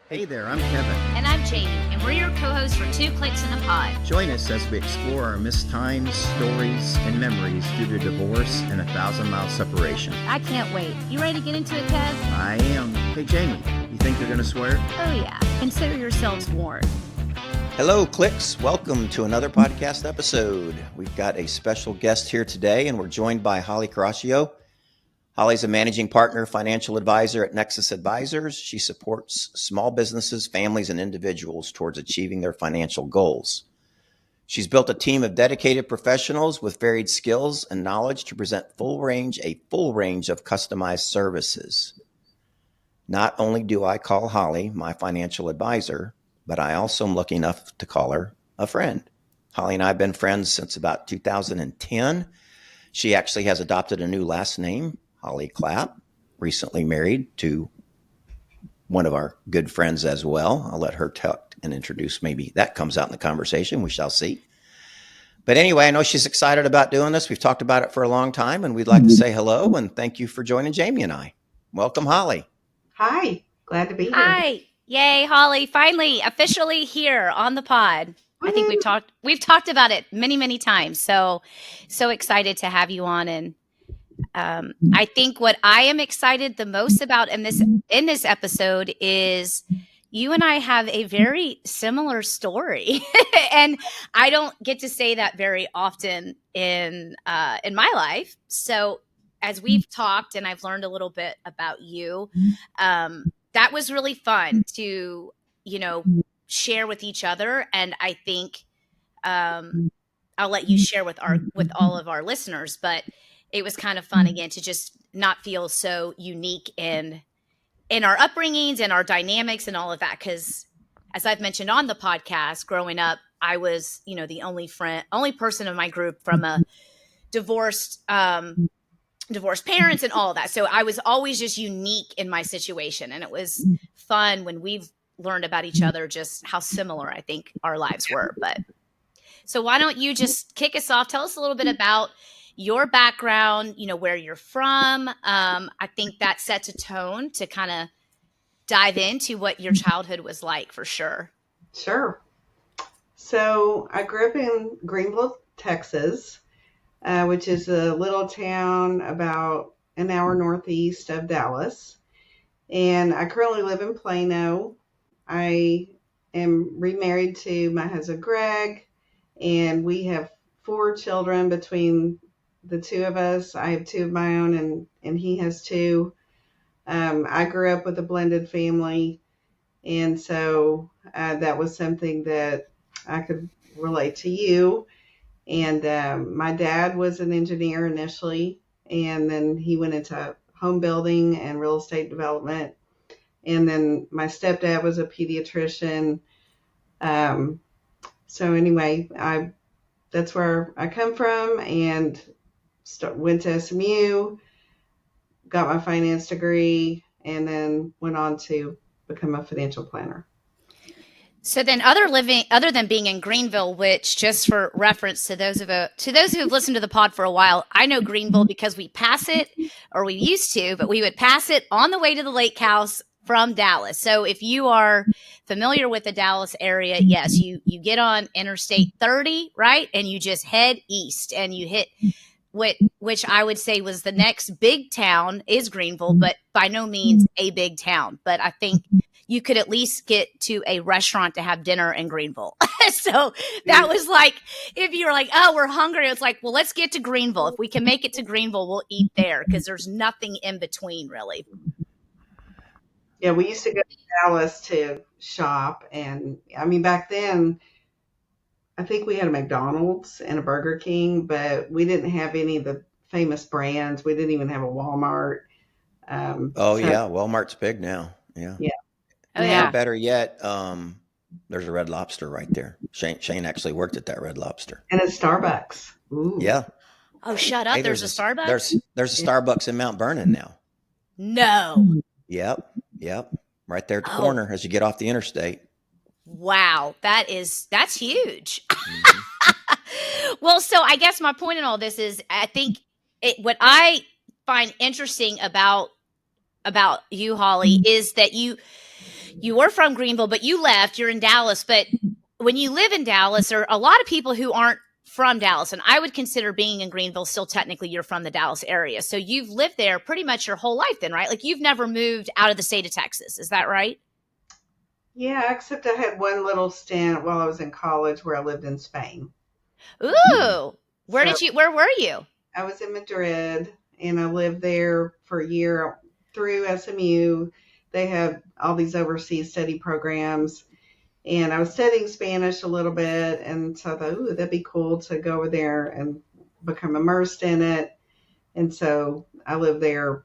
Hey there, I'm Kevin. And I'm Jamie, and we're your co-hosts for Two Clicks in a Pod. Join us as we explore our missed times, stories, and memories due to divorce and a 1,000-mile separation. I can't wait. You ready to get into it, Kev? I am. Hey, Jamie, you think they're going to swear? Oh, yeah. Consider yourselves warned. Hello, Clicks. Welcome to another podcast episode. We've got a special guest here today, and we're joined by Holly Caraccio. Holly's a managing partner, financial advisor at Nexus Advisors. She supports small businesses, families, and individuals towards achieving their financial goals. She's built a team of dedicated professionals with varied skills and knowledge to present a full range of customized services. Not only do I call Holly my financial advisor, but I also am lucky enough to call her a friend. Holly and I have been friends since about 2010. She actually has adopted a new last name, Holly Clapp, recently married to one of our good friends as well. I'll let her talk and introduce. Maybe that comes out in the conversation. We shall see. But anyway, I know she's excited about doing this. We've talked about it for a long time, and we'd like to say hello and thank you for joining Jamie and I. Welcome, Holly. Hi, glad to be here. Hi. Yay, Holly. Finally, officially here on the pod. I think we've talked about it many, many times. So excited to have you on. And I think what I am excited the most about in this episode is you and I have a very similar story, and I don't get to say that very often in my life. So as we've talked and I've learned a little bit about you, that was really fun to share with each other, and I think I'll let you share with all of our listeners, but it was kind of fun again to just not feel so unique in our upbringings and our dynamics and all of that. Because as I've mentioned on the podcast, growing up, I was, the only person in my group from a divorced parents and all of that. So I was always just unique in my situation. And it was fun when we've learned about each other, just how similar I think our lives were. But so why don't you just kick us off? Tell us a little bit about your background, where you're from. I think that sets a tone to kind of dive into what your childhood was like for sure. Sure. So I grew up in Greenville, Texas, which is a little town about an hour northeast of Dallas. And I currently live in Plano. I am remarried to my husband, Greg, and we have 4 children between the two of us. I have 2 of my own, and he has 2. I grew up with a blended family, and so that was something that I could relate to you. And my dad was an engineer initially, and then he went into home building and real estate development. And then my stepdad was a pediatrician. So anyway, that's where I come from, and went to SMU, got my finance degree, and then went on to become a financial planner. So then other than being in Greenville, which just for reference to those who have listened to the pod for a while, I know Greenville because we pass it, or we used to, but we would pass it on the way to the lake house from Dallas. So if you are familiar with the Dallas area, yes, you get on Interstate 30, right? And you just head east and you hit which I would say was the next big town is Greenville, but by no means a big town. But I think you could at least get to a restaurant to have dinner in Greenville. So that was like, if you were like, oh, we're hungry, it's like, well, let's get to Greenville. If we can make it to Greenville, we'll eat there, because there's nothing in between really. Yeah, we used to go to Dallas to shop. And I mean, back then, I think we had a McDonald's and a Burger King, but we didn't have any of the famous brands. We didn't even have a Walmart. Yeah, Walmart's big now. Yeah. Yeah. Oh, yeah. Or better yet, there's a Red Lobster right there. Shane actually worked at that Red Lobster. And a Starbucks. Ooh. Yeah. Oh, shut up. Hey, there's a Starbucks? There's a Starbucks in Mount Vernon now. No. Yep. Right there at the corner as you get off the interstate. Wow. That's huge. Well, so I guess my point in all this is, I think what I find interesting about you, Holly, is that you you were from Greenville, but you left. You're in Dallas. But when you live in Dallas, there are a lot of people who aren't from Dallas. And I would consider being in Greenville still technically you're from the Dallas area. So you've lived there pretty much your whole life then, right? Like you've never moved out of the state of Texas. Is that right? Yeah, except I had one little stint while I was in college where I lived in Spain. Ooh. Where were you? I was in Madrid, and I lived there for a year through SMU. They have all these overseas study programs, and I was studying Spanish a little bit, and so I thought, ooh, that'd be cool to go over there and become immersed in it. And so I lived there,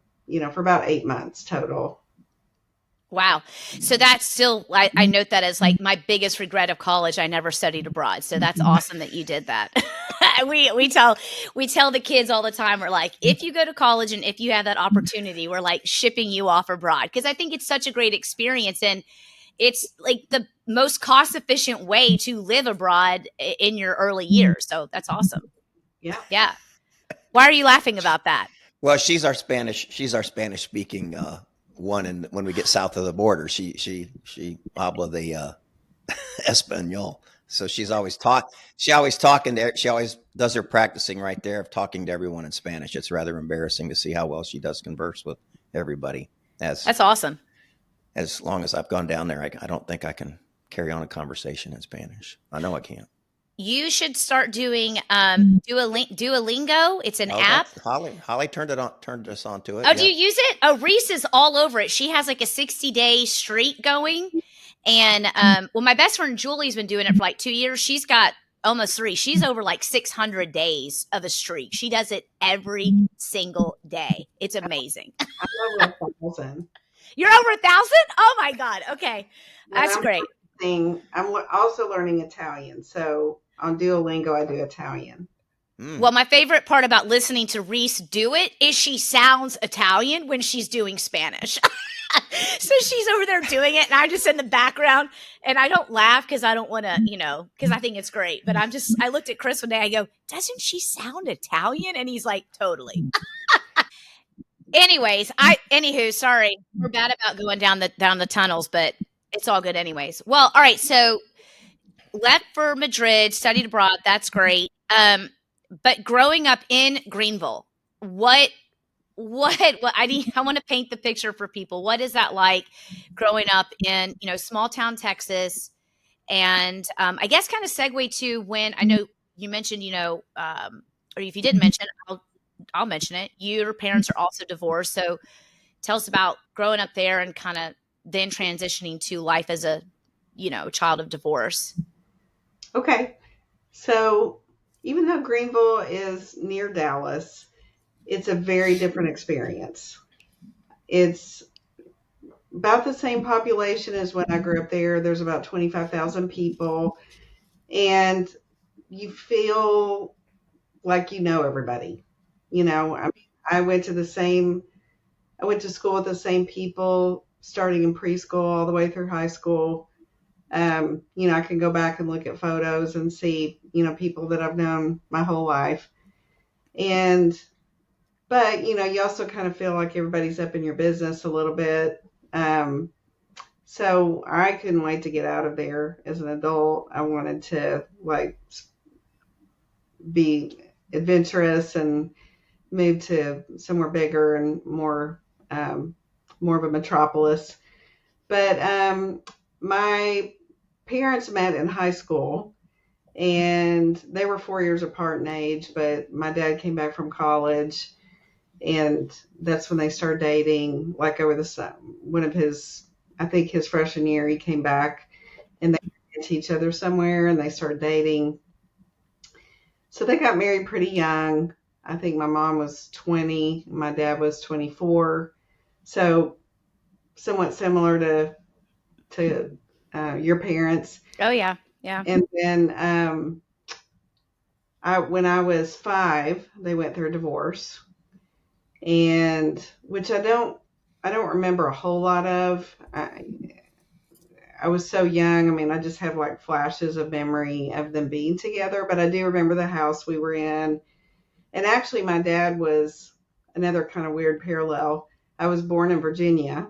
for about 8 months total. Wow. So that's still, I note that as like my biggest regret of college. I never studied abroad. So that's awesome that you did that. we tell the kids all the time, we're like, if you go to college and if you have that opportunity, we're like shipping you off abroad. Because I think it's such a great experience. And it's like the most cost efficient way to live abroad in your early years. So that's awesome. Yeah. Yeah. Why are you laughing about that? Well, she's our Spanish speaking one, and when we get south of the border, she habla the Espanol. So she always does her practicing right there of talking to everyone in Spanish. It's rather embarrassing to see how well she does converse with everybody. That's awesome. As long as I've gone down there, I don't think I can carry on a conversation in Spanish. I know I can't. You should start doing Duolingo. It's an app. Holly turned us on to it. Oh, do you use it? Oh, Reese is all over it. She has like a 60-day streak going. And well, my best friend Julie's been doing it for like 2 years. She's got almost 3. She's over like 600 days of a streak. She does it every single day. It's amazing. I'm over 1,000. You're over 1,000? Oh my God. Okay. That's great. I'm also learning Italian. So on Duolingo, I do Italian. Well, my favorite part about listening to Reese do it is she sounds Italian when she's doing Spanish. So she's over there doing it, and I'm just in the background, and I don't laugh because I don't want to, because I think it's great. But I looked at Chris one day, I go, doesn't she sound Italian? And he's like, totally. Anyways, sorry. We're bad about going down the tunnels, but it's all good anyways. Well, all right. So left for Madrid, studied abroad. That's great. But growing up in Greenville, I want to paint the picture for people. What is that like growing up in, small town Texas? And I guess kind of segue to when I know you mentioned, or if you didn't mention, I'll mention it. Your parents are also divorced. So tell us about growing up there and kind of then transitioning to life as a, child of divorce. Okay. So even though Greenville is near Dallas, it's a very different experience. It's about the same population as when I grew up there. There's about 25,000 people, and you feel like you know everybody. I went to school with the same people, starting in preschool all the way through high school. I can go back and look at photos and see, people that I've known my whole life. But, you also kind of feel like everybody's up in your business a little bit. So I couldn't wait to get out of there as an adult. I wanted to be adventurous and move to somewhere bigger and more of a metropolis. But my parents met in high school, and they were 4 years apart in age, but my dad came back from college, and that's when they started dating. Like over I think his freshman year, he came back, and they ran into each other somewhere, and they started dating. So they got married pretty young. I think my mom was 20, my dad was 24. So somewhat similar to your parents. Oh yeah. Yeah. And then when I was 5, they went through a divorce, and which I don't remember a whole lot of. I was so young. I mean, I just have flashes of memory of them being together, but I do remember the house we were in. And actually, my dad was another kind of weird parallel. I was born in Virginia.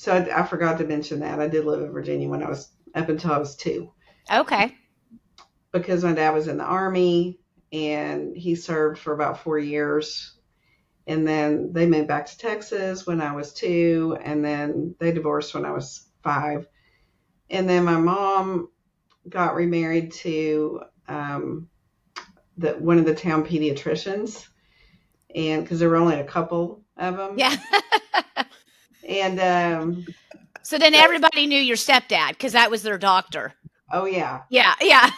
So I forgot to mention that I did live in Virginia when I was up until I was 2, Okay. because my dad was in the Army and he served for about 4 years. And then they moved back to Texas when I was 2, and then they divorced when I was 5. And then my mom got remarried to one of the town pediatricians, and because there were only a couple of them. Yeah. And so then everybody knew your stepdad because that was their doctor. oh yeah. Yeah. Yeah.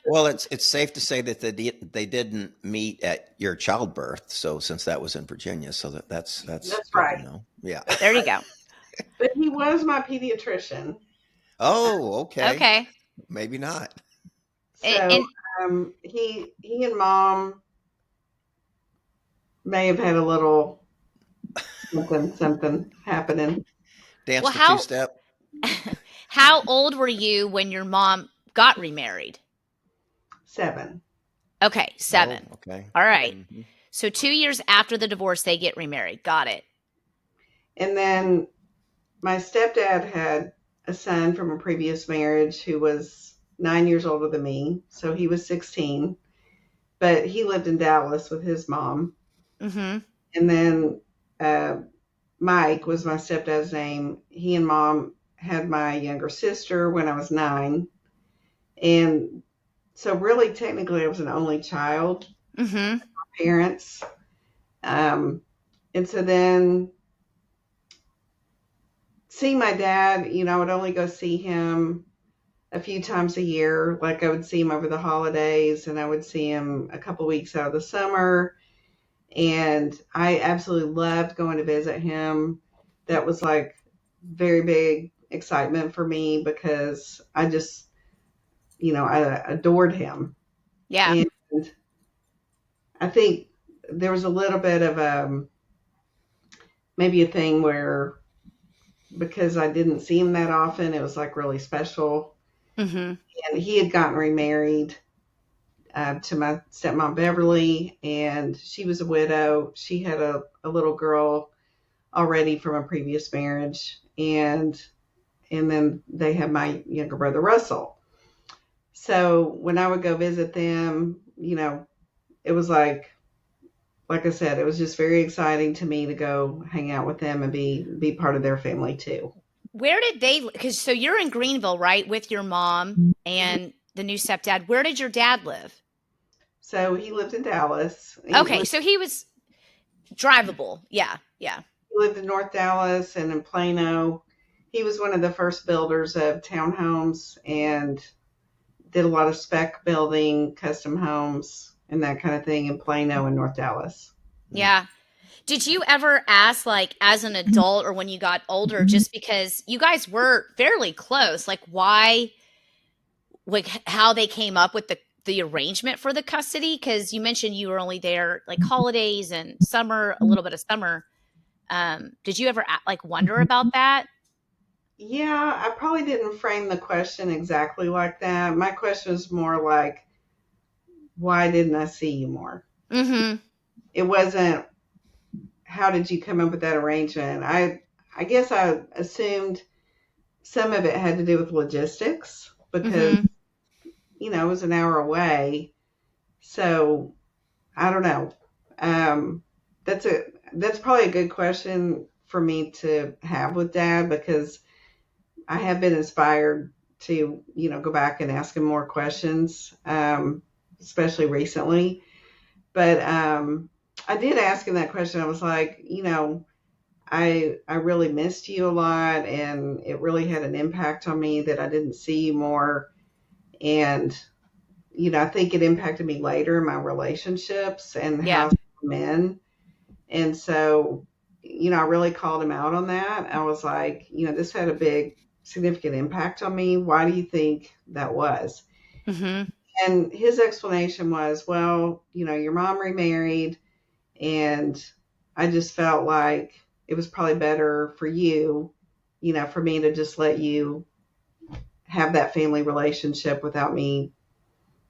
Well, it's safe to say that they didn't meet at your childbirth. So since that was in Virginia, so that's good right. to know. Yeah. There you go. But he was my pediatrician. Oh, okay. Okay. Maybe not. So he and Mom may have had a little something happening. Dance Well, the how- two-step. How old were you when your mom got remarried? 7. Okay, 7. Oh, okay. All right. Mhm. So 2 years after the divorce, they get remarried. Got it. And then my stepdad had a son from a previous marriage who was 9 years older than me. So he was 16, but he lived in Dallas with his mom. Mm-hmm. And then Mike was my stepdad's name. He and Mom had my younger sister when I was 9. And so really, technically, I was an only child. Mm-hmm. Parents. And so then seeing my dad, I would only go see him a few times a year. Like I would see him over the holidays, and I would see him a couple weeks out of the summer. And I absolutely loved going to visit him. That was like very big excitement for me because I just, I adored him. Yeah. And I think there was a little bit of maybe a thing where, because I didn't see him that often, it was like really special. Mm-hmm. And he had gotten remarried to my stepmom Beverly, and she was a widow. She had a little girl already from a previous marriage, and then they had my younger brother Russell. So when I would go visit them, it was like I said, it was just very exciting to me to go hang out with them and be part of their family too. Where did they? Because so you're in Greenville, right, with your mom and the new stepdad. Where did your dad live? So he lived in Dallas. Okay, so he was drivable. Yeah, yeah. He lived in North Dallas and in Plano. He was one of the first builders of townhomes and did a lot of spec building, custom homes, and that kind of thing in Plano and North Dallas. Yeah. Did you ever ask, like, as an adult or when you got older, just because you guys were fairly close, like, why, like, how they came up with the arrangement for the custody? Because you mentioned you were only there, like, holidays and summer, a little bit of summer. Did you ever, like, wonder about that? Yeah, I probably didn't frame the question exactly like that. My question was more like, why didn't I see you more? Mm-hmm. It wasn't, how did you come up with that arrangement? I guess I assumed some of it had to do with logistics because, it was an hour away. So I don't know. That's probably a good question for me to have with Dad, because I have been inspired to, go back and ask him more questions, especially recently. But I did ask him that question. I was like, I really missed you a lot, and it really had an impact on me that I didn't see you more. And, I think it impacted me later in my relationships and how men. And so, I really called him out on that. I was like, this had a big, significant impact on me. Why do you think that was? Mm-hmm. And his explanation was, well, your mom remarried, and I just felt like it was probably better for you, for me to just let you have that family relationship without me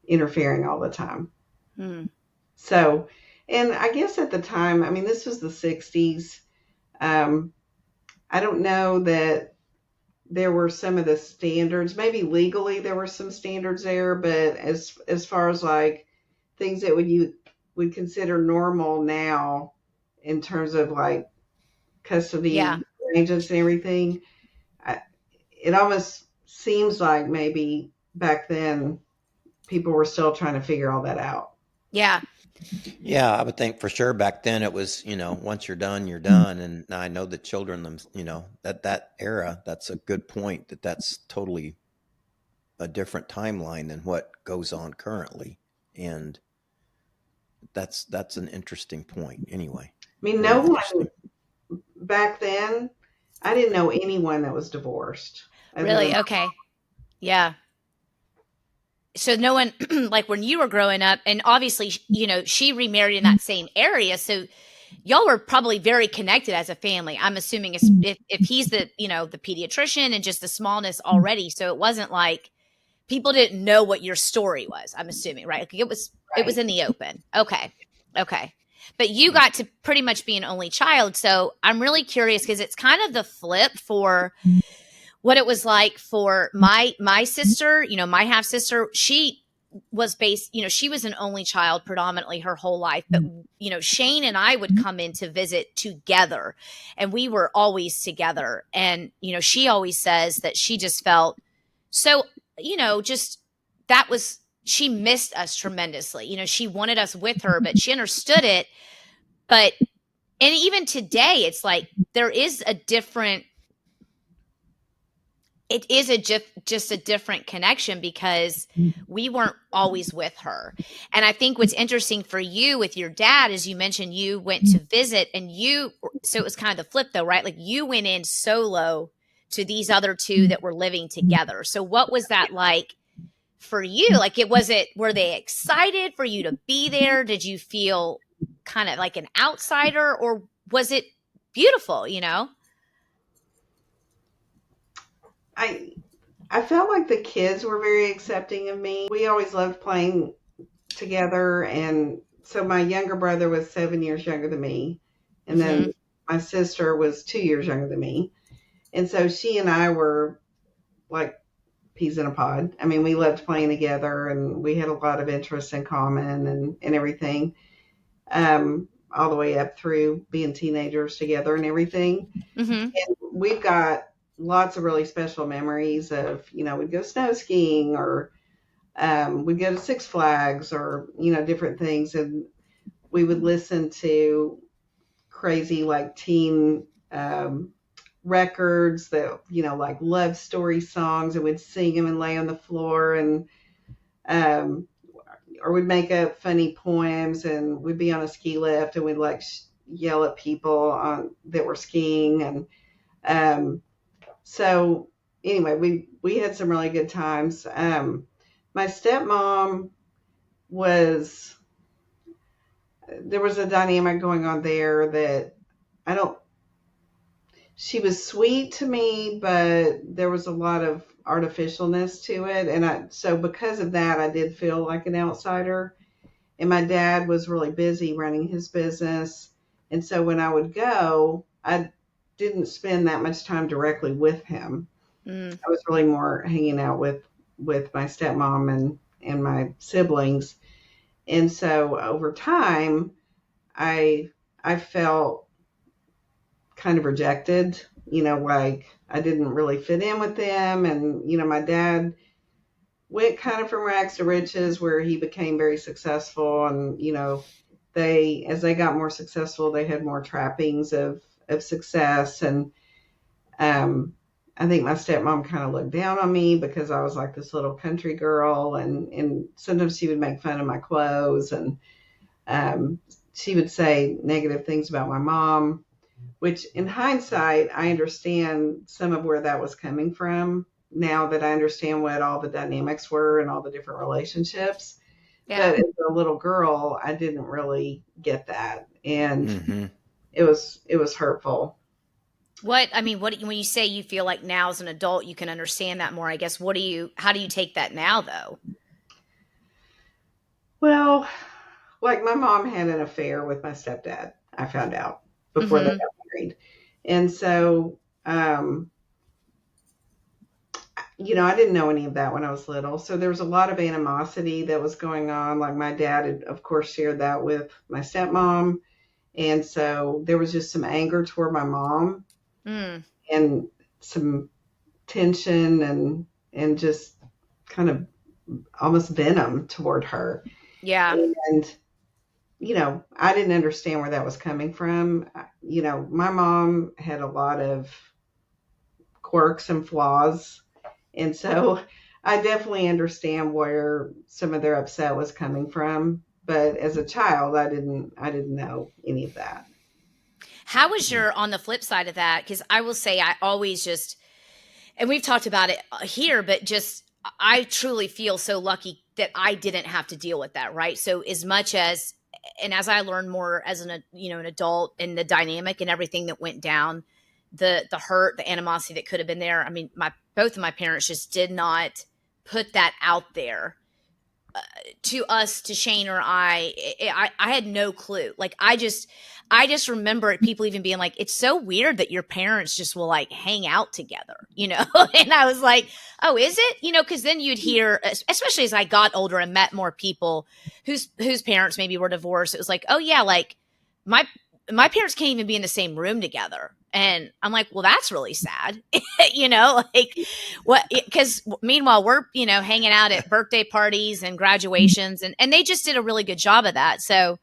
interfering all the time. Mm. So, and I guess at the time, I mean, this was the 60s. I don't know that there were some of the standards, maybe legally there were some standards there, but as far as like things that you would consider normal now in terms of like Yeah. custody arrangements and everything, it almost seems like maybe back then people were still trying to figure all that out. Yeah. Yeah, I would think for sure back then it was, once you're done, you're done. And I know the children, that era, that's a good point, that's totally a different timeline than what goes on currently. And that's an interesting point anyway. I mean, Very no interesting. one back then, I didn't know anyone that was divorced. Other than Really? Okay. Yeah. So no one, like when you were growing up, and obviously, she remarried in that same area. So y'all were probably very connected as a family. I'm assuming if he's the pediatrician and just the smallness already. So it wasn't like people didn't know what your story was. I'm assuming, right? Like it was right. in the open. Okay. Okay. But you got to pretty much be an only child. So I'm really curious because it's kind of the flip for what it was like for my sister, my half sister. She was based, she was an only child predominantly her whole life, but Shane and I would come in to visit together, and we were always together. And she always says that she just felt so, just that was, she missed us tremendously. She wanted us with her, but she understood it. But and even today it's like there is a different, it is just a different connection because we weren't always with her. And I think what's interesting for you with your dad is you mentioned you went to visit, and so it was kind of the flip though, right? Like you went in solo to these other two that were living together. So what was that like for you? Like were they excited for you to be there? Did you feel kind of like an outsider, or was it beautiful, I felt like the kids were very accepting of me. We always loved playing together, and so my younger brother was 7 years younger than me, and Mm-hmm. then my sister was 2 years younger than me, and so she and I were like peas in a pod. I mean, we loved playing together, and we had a lot of interests in common and everything, all the way up through being teenagers together and everything. Mm-hmm. And we've got lots of really special memories of, we'd go snow skiing, or we'd go to Six Flags, or, different things. And we would listen to crazy, like teen records that, like love story songs, and we'd sing them and lay on the floor, and, or we'd make up funny poems, and we'd be on a ski lift, and we'd like yell at people that were skiing. And, so anyway, we had some really good times. My stepmom was, there was a dynamic going on there that I don't, she was sweet to me, but there was a lot of artificialness to it. And so because of that, I did feel like an outsider. And my dad was really busy running his business. And so when I would go, I didn't spend that much time directly with him. Mm. I was really more hanging out with my stepmom and my siblings. And so over time, I felt kind of rejected, like I didn't really fit in with them. And, my dad went kind of from rags to riches, where he became very successful. And, as they got more successful, they had more trappings of success. And I think my stepmom kind of looked down on me because I was like this little country girl, and sometimes she would make fun of my clothes, and she would say negative things about my mom, which in hindsight, I understand some of where that was coming from now that I understand what all the dynamics were and all the different relationships. Yeah. But as a little girl, I didn't really get that. And Mm-hmm. it was hurtful. What when you say you feel like now as an adult you can understand that more, I guess, how do you take that now though? Well, like my mom had an affair with my stepdad, I found out before they got married. And so um, I didn't know any of that when I was little. So there was a lot of animosity that was going on. Like my dad had, of course, shared that with my stepmom. And so there was just some anger toward my mom and some tension and just kind of almost venom toward her. Yeah. And, I didn't understand where that was coming from. My mom had a lot of quirks and flaws. And so I definitely understand where some of their upset was coming from. But as a child, I didn't know any of that. How was your, on the flip side of that? Because I will say I always just, and we've talked about it here, but just I truly feel so lucky that I didn't have to deal with that, right? So as much as, and as I learned more as an adult and the dynamic and everything that went down, the hurt, the animosity that could have been there. I mean, both of my parents just did not put that out there to us, to Shane or I had no clue. Like I just remember people even being like, it's so weird that your parents just will like hang out together, And I was like, oh, is it? Because then you'd hear, especially as I got older and met more people whose parents maybe were divorced. It was like, oh yeah, like my parents can't even be in the same room together. And I'm like, well, that's really sad, like what, because meanwhile we're, hanging out at birthday parties and graduations and they just did a really good job of that. So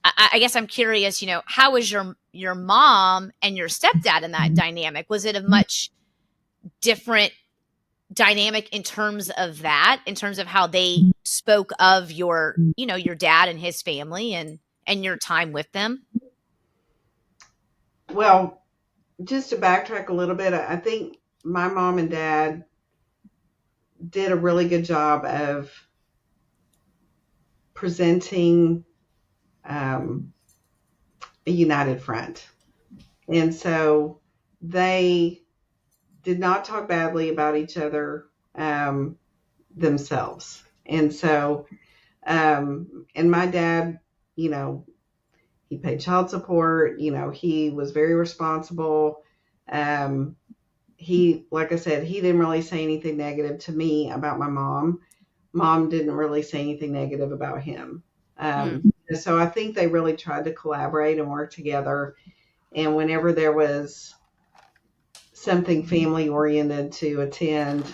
I guess I'm curious, how was your mom and your stepdad in that dynamic? Was it a much different dynamic in terms of that, in terms of how they spoke of your dad and his family and your time with them? Well, just to backtrack a little bit, I think my mom and dad did a really good job of presenting a united front. And so they did not talk badly about each other themselves. And so, and my dad, he paid child support, he was very responsible. He, like I said, he didn't really say anything negative to me about my mom. Mom didn't really say anything negative about him. So I think they really tried to collaborate and work together. And whenever there was something family oriented to attend,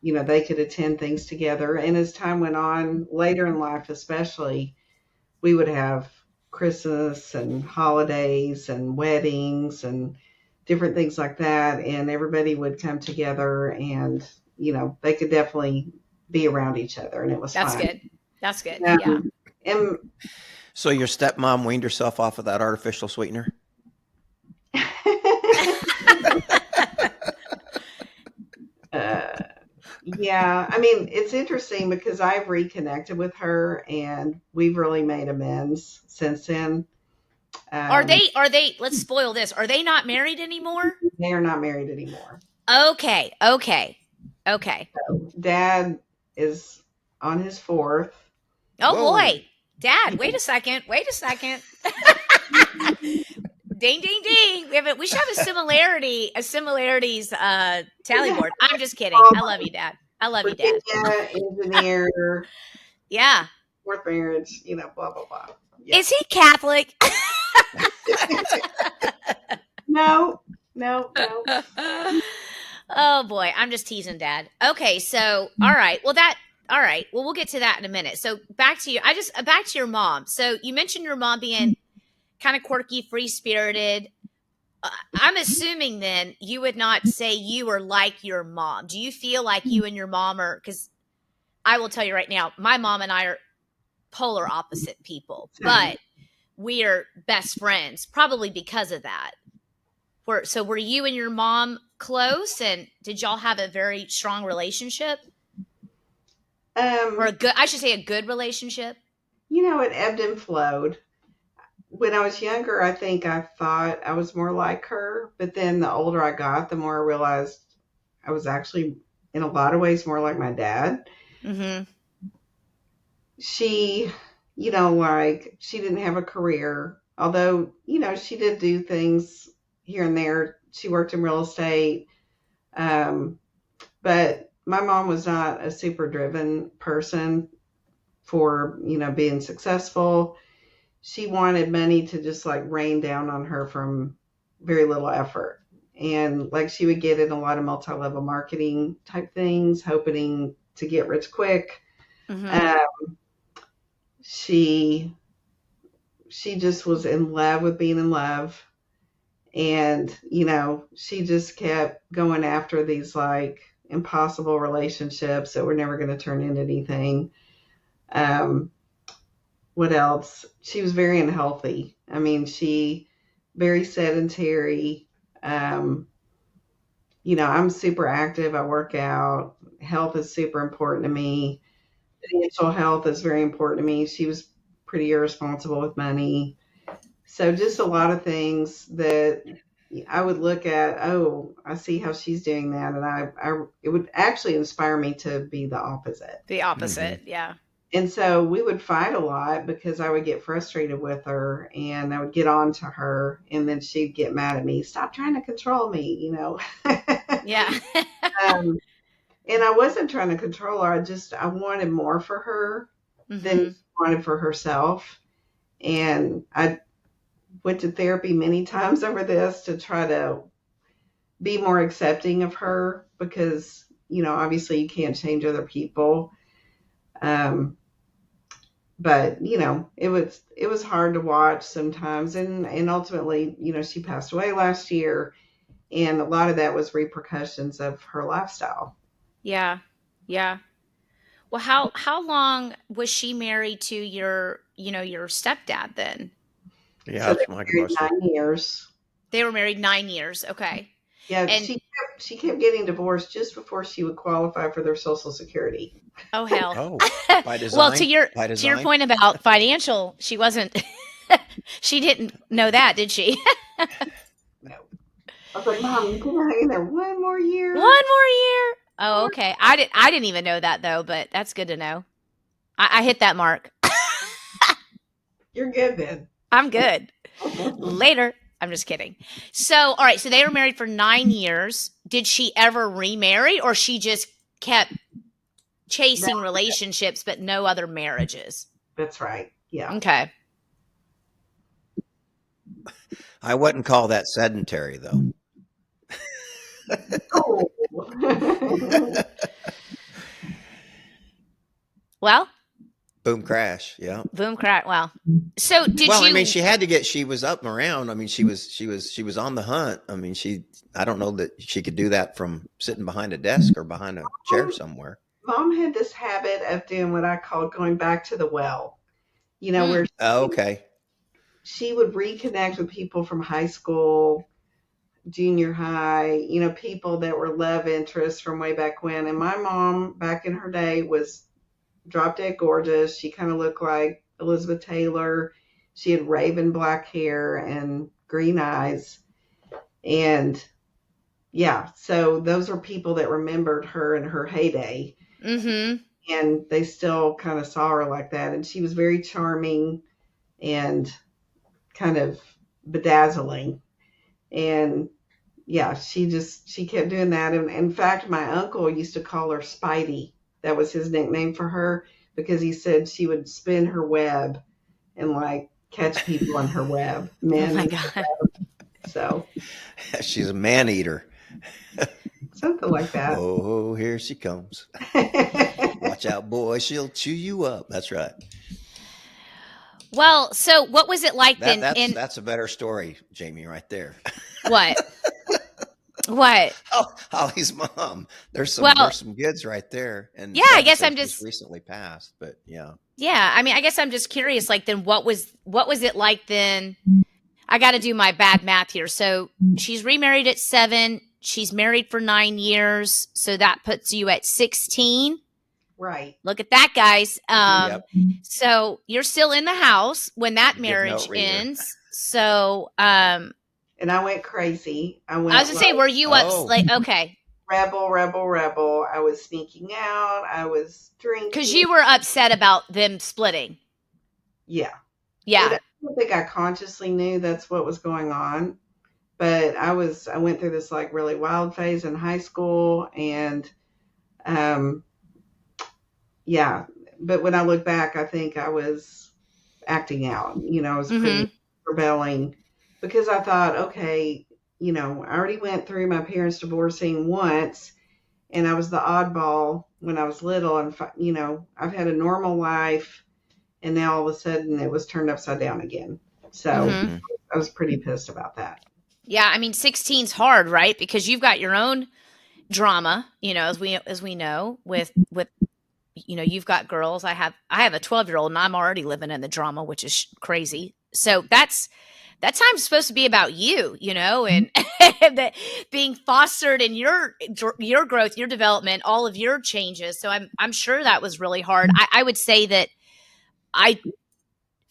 they could attend things together. And as time went on, later in life especially, we would have Christmas and holidays and weddings and different things like that. And everybody would come together and, they could definitely be around each other. And it was That's fun. good. That's good. Yeah. And So your stepmom weaned herself off of that artificial sweetener? yeah, I mean, it's interesting because I've reconnected with her and we've really made amends since then. Are they, let's spoil this. Are they not married anymore? They are not married anymore. Okay. So Dad is on his fourth. Oh Whoa. boy. Dad, wait a second. Ding, ding, ding. We should have a similarities tally board. I'm just kidding. I love you, Dad. I love you, Dad. Engineer. Yeah. Fourth marriage, blah, blah, blah. Yeah. Is he Catholic? No. Oh boy, I'm just teasing, Dad. Okay, so all right. Well, we'll get to that in a minute. So back to you. Back to your mom. So you mentioned your mom being kind of quirky, free-spirited. I'm assuming then you would not say you were like your mom. Do you feel like you and your mom are, because I will tell you right now, my mom and I are polar opposite people, but we are best friends probably because of that. So were you and your mom close, and did y'all have a very strong relationship? Or a good relationship? It ebbed and flowed. When I was younger, I think I thought I was more like her, but then the older I got, the more I realized I was actually in a lot of ways more like my dad. Mm-hmm. She, she didn't have a career, although, she did do things here and there she worked in real estate. But my mom was not a super driven person for, being successful. She wanted money to just like rain down on her from very little effort. And like she would get in a lot of multi-level marketing type things, hoping to get rich quick. Mm-hmm. She just was in love with being in love. And, she just kept going after these like impossible relationships that were never going to turn into anything. What else? She was very unhealthy. I mean, she very sedentary. I'm super active. I work out. Health is super important to me. Financial health is very important to me. She was pretty irresponsible with money. So just a lot of things that I would look at, oh, I see how she's doing that. And it would actually inspire me to be the opposite. The opposite. Mm-hmm. Yeah. And so we would fight a lot because I would get frustrated with her and I would get on to her and then she'd get mad at me. Stop trying to control me, Yeah. And I wasn't trying to control her. I wanted more for her than she wanted for herself. And I went to therapy many times over this to try to be more accepting of her because, obviously you can't change other people. But, it was hard to watch sometimes. And ultimately, she passed away last year. And a lot of that was repercussions of her lifestyle. Yeah. Yeah. Well, how long was she married to your stepdad then? Yeah, so my 9 years. They were married 9 years. Okay. Yeah, and she kept getting divorced just before she would qualify for their Social Security. Oh hell! Oh, by design. Well, to your point about financial, she wasn't. She didn't know that, did she? No. I was like, Mom, you can hang in there one more year. One more year. Oh, okay. I didn't even know that though, but that's good to know. I hit that mark. You're good then. I'm good. Later. I'm just kidding. So, all right. So they were married for 9 years. Did she ever remarry or she just kept chasing relationships, but no other marriages? That's right. Yeah. Okay. I wouldn't call that sedentary though. Oh. Well, boom crash. Yeah. Boom crash. Well, so I mean, she was up and around. I mean, she was on the hunt. I mean, I don't know that she could do that from sitting behind a desk or behind a chair somewhere. Mom had this habit of doing what I call going back to the well, where okay. She would reconnect with people from high school, junior high, people that were love interests from way back when. And my mom back in her day was drop dead gorgeous. She kind of looked like Elizabeth Taylor. She had raven black hair and green eyes. And yeah, so those are people that remembered her in her heyday. Mm-hmm. And they still kind of saw her like that. And she was very charming and kind of bedazzling. And yeah, she kept doing that. And in fact, my uncle used to call her Spidey. That was his nickname for her because he said she would spin her web and like catch people in her web. Men. Oh my God. So she's a man eater. Something like that. Oh, here she comes. Watch out, boy. She'll chew you up. That's right. Well, so what was it like then? That's a better story, Jamie, right there. What? What? Oh, Holly's mom. There's some goods right there. And yeah, I guess I'm just recently passed, but yeah. Yeah, I mean, I guess I'm just curious. Like, then what was it like then? I got to do my bad math here. So she's remarried at 7. She's married for 9 years. So that puts you at 16. Right. Look at that, guys. Yep. So you're still in the house when that marriage ends. So, and I went crazy. I was going to say, were you okay. Rebel. I was sneaking out. I was drinking. Because you were upset about them splitting. Yeah. Yeah. I don't think I consciously knew that's what was going on. But I went through this like really wild phase in high school, and um, yeah. But when I look back, I think I was acting out. I was Mm-hmm. pretty rebelling because I thought, okay, I already went through my parents divorcing once, and I was the oddball when I was little, and I've had a normal life, and now all of a sudden it was turned upside down again. So Mm-hmm. I was pretty pissed about that. Yeah, I mean, 16's hard, right? Because you've got your own drama, as we know, with you've got girls. I have a 12-year-old, and I'm already living in the drama, which is crazy. So that time's supposed to be about you, and that being fostered in your growth, your development, all of your changes. So I'm sure that was really hard. I would say that I,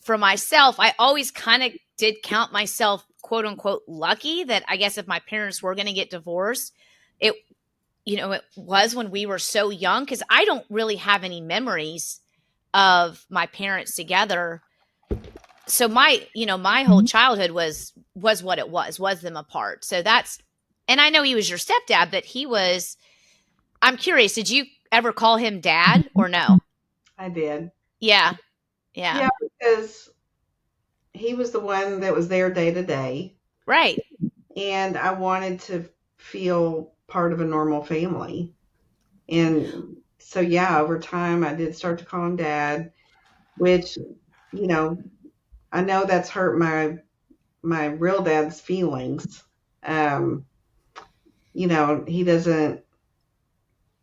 for myself, I always kind of did count myself quote unquote lucky that I guess if my parents were going to get divorced, it it was when we were so young, because I don't really have any memories of my parents together. So my whole childhood was what it was them apart. So and I know he was your stepdad, but I'm curious, did you ever call him dad or no? I did. Yeah. Yeah. Yeah, because he was the one that was there day to day. Right. And I wanted to feel part of a normal family. And so, yeah, over time, I did start to call him dad, which, I know that's hurt my real dad's feelings. He doesn't,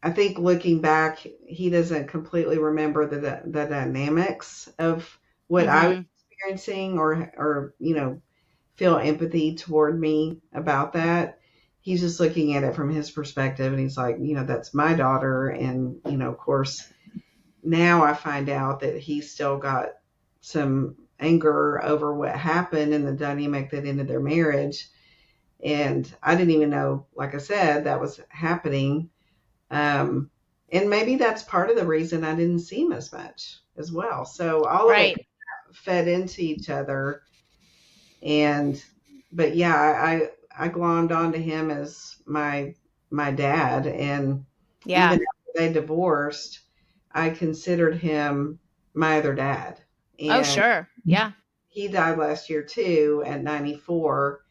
I think looking back, he doesn't completely remember the dynamics of what I was experiencing, or feel empathy toward me about that. He's just looking at it from his perspective, and he's like, that's my daughter. And, of course, now I find out that he's still got some anger over what happened and the dynamic that ended their marriage. And I didn't even know, like I said, that was happening. And maybe that's part of the reason I didn't see him as much as well. So all of it fed into each other. But yeah, I glommed onto him as my dad. And Yeah. even after they divorced, I considered him my other dad. And oh, sure. Yeah. He died last year too at 94.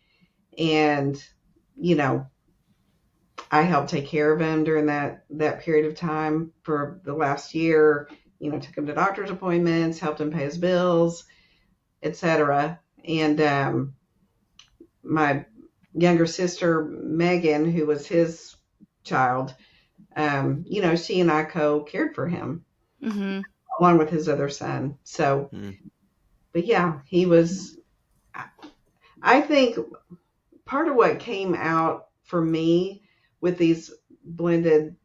And, I helped take care of him during that period of time for the last year, took him to doctor's appointments, helped him pay his bills, etc. And my younger sister, Megan, who was his child, she and I co-cared for him along with his other son. So, but yeah, he was, I think part of what came out for me with these blended,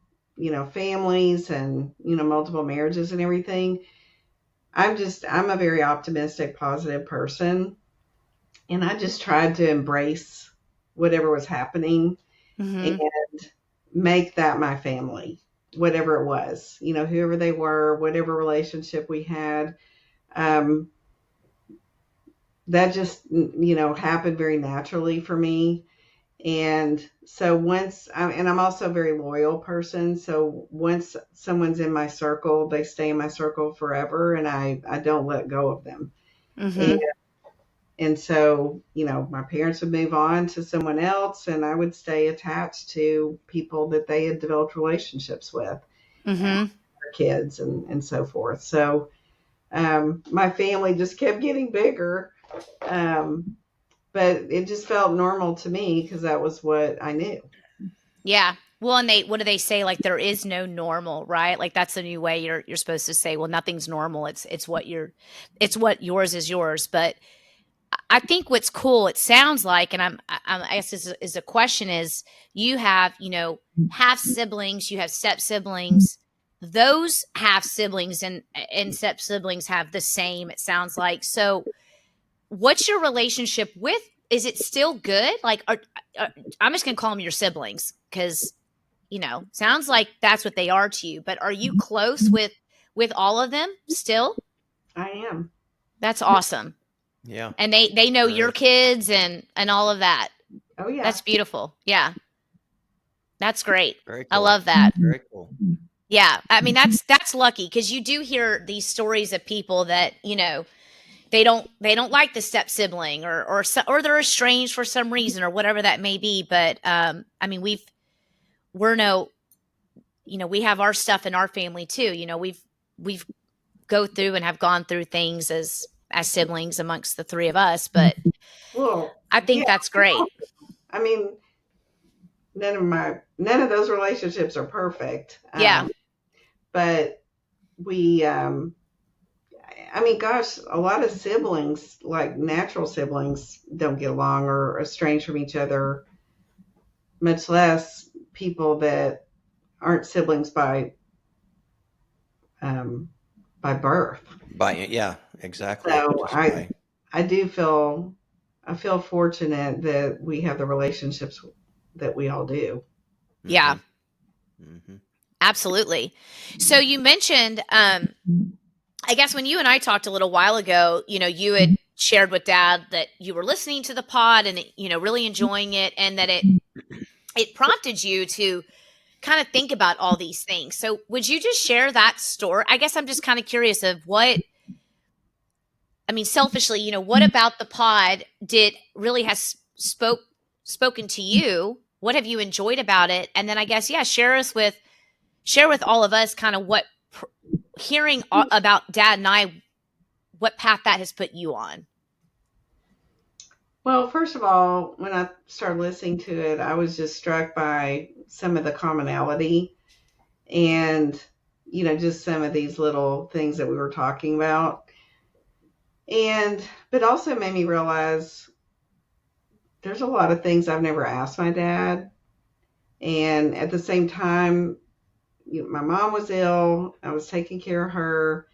families and, multiple marriages and everything, I'm a very optimistic, positive person. And I just tried to embrace whatever was happening and make that my family, whatever it was, whoever they were, whatever relationship we had. That just, happened very naturally for me. And so I'm also a very loyal person. So once someone's in my circle, they stay in my circle forever, and I don't let go of them. And so, my parents would move on to someone else, and I would stay attached to people that they had developed relationships with, their kids and so forth. So my family just kept getting bigger. But it just felt normal to me because that was what I knew. Yeah. Well, and what do they say? Like, there is no normal, right? Like, that's the new way you're supposed to say, well, nothing's normal. It's what yours is yours. But I think what's cool, it sounds like, and I guess is a question is, you have, half siblings, you have step siblings. Those half siblings and step siblings have the same, it sounds like. So what's your relationship with? Is it still good? Like, I'm just gonna call them your siblings because, sounds like that's what they are to you. But are you close with all of them still? I am. That's awesome. Yeah. And they know your kids and all of that. Oh yeah. That's beautiful. Yeah. That's great. Very I cool. love that. Very cool. Yeah. I mean, that's lucky because you do hear these stories of people that, they don't like the step sibling or they're estranged for some reason or whatever that may be. But I mean, we're no, we have our stuff in our family too. We've go through and have gone through things as siblings amongst the three of us, but Well, I yeah. think that's great. I mean, none of those relationships are perfect. Yeah. But we, I mean, gosh, a lot of siblings, like natural siblings, don't get along or are estranged from each other, much less people that aren't siblings by birth. Yeah, exactly. So Just by I feel fortunate that we have the relationships that we all do. Yeah. Mm-hmm. Absolutely. So you mentioned, I guess when you and I talked a little while ago, you had shared with Dad that you were listening to the pod and, really enjoying it, and that it prompted you to kind of think about all these things. So would you just share that story? I guess I'm just kind of curious of selfishly, what about the pod did really has spoken to you? What have you enjoyed about it? And then I guess, yeah, share with all of us kind of what hearing about Dad and I, what path that has put you on. Well, first of all, when I started listening to it, I was just struck by some of the commonality and, just some of these little things that we were talking about. But also made me realize there's a lot of things I've never asked my dad. And at the same time, my mom was ill. I was taking care of her.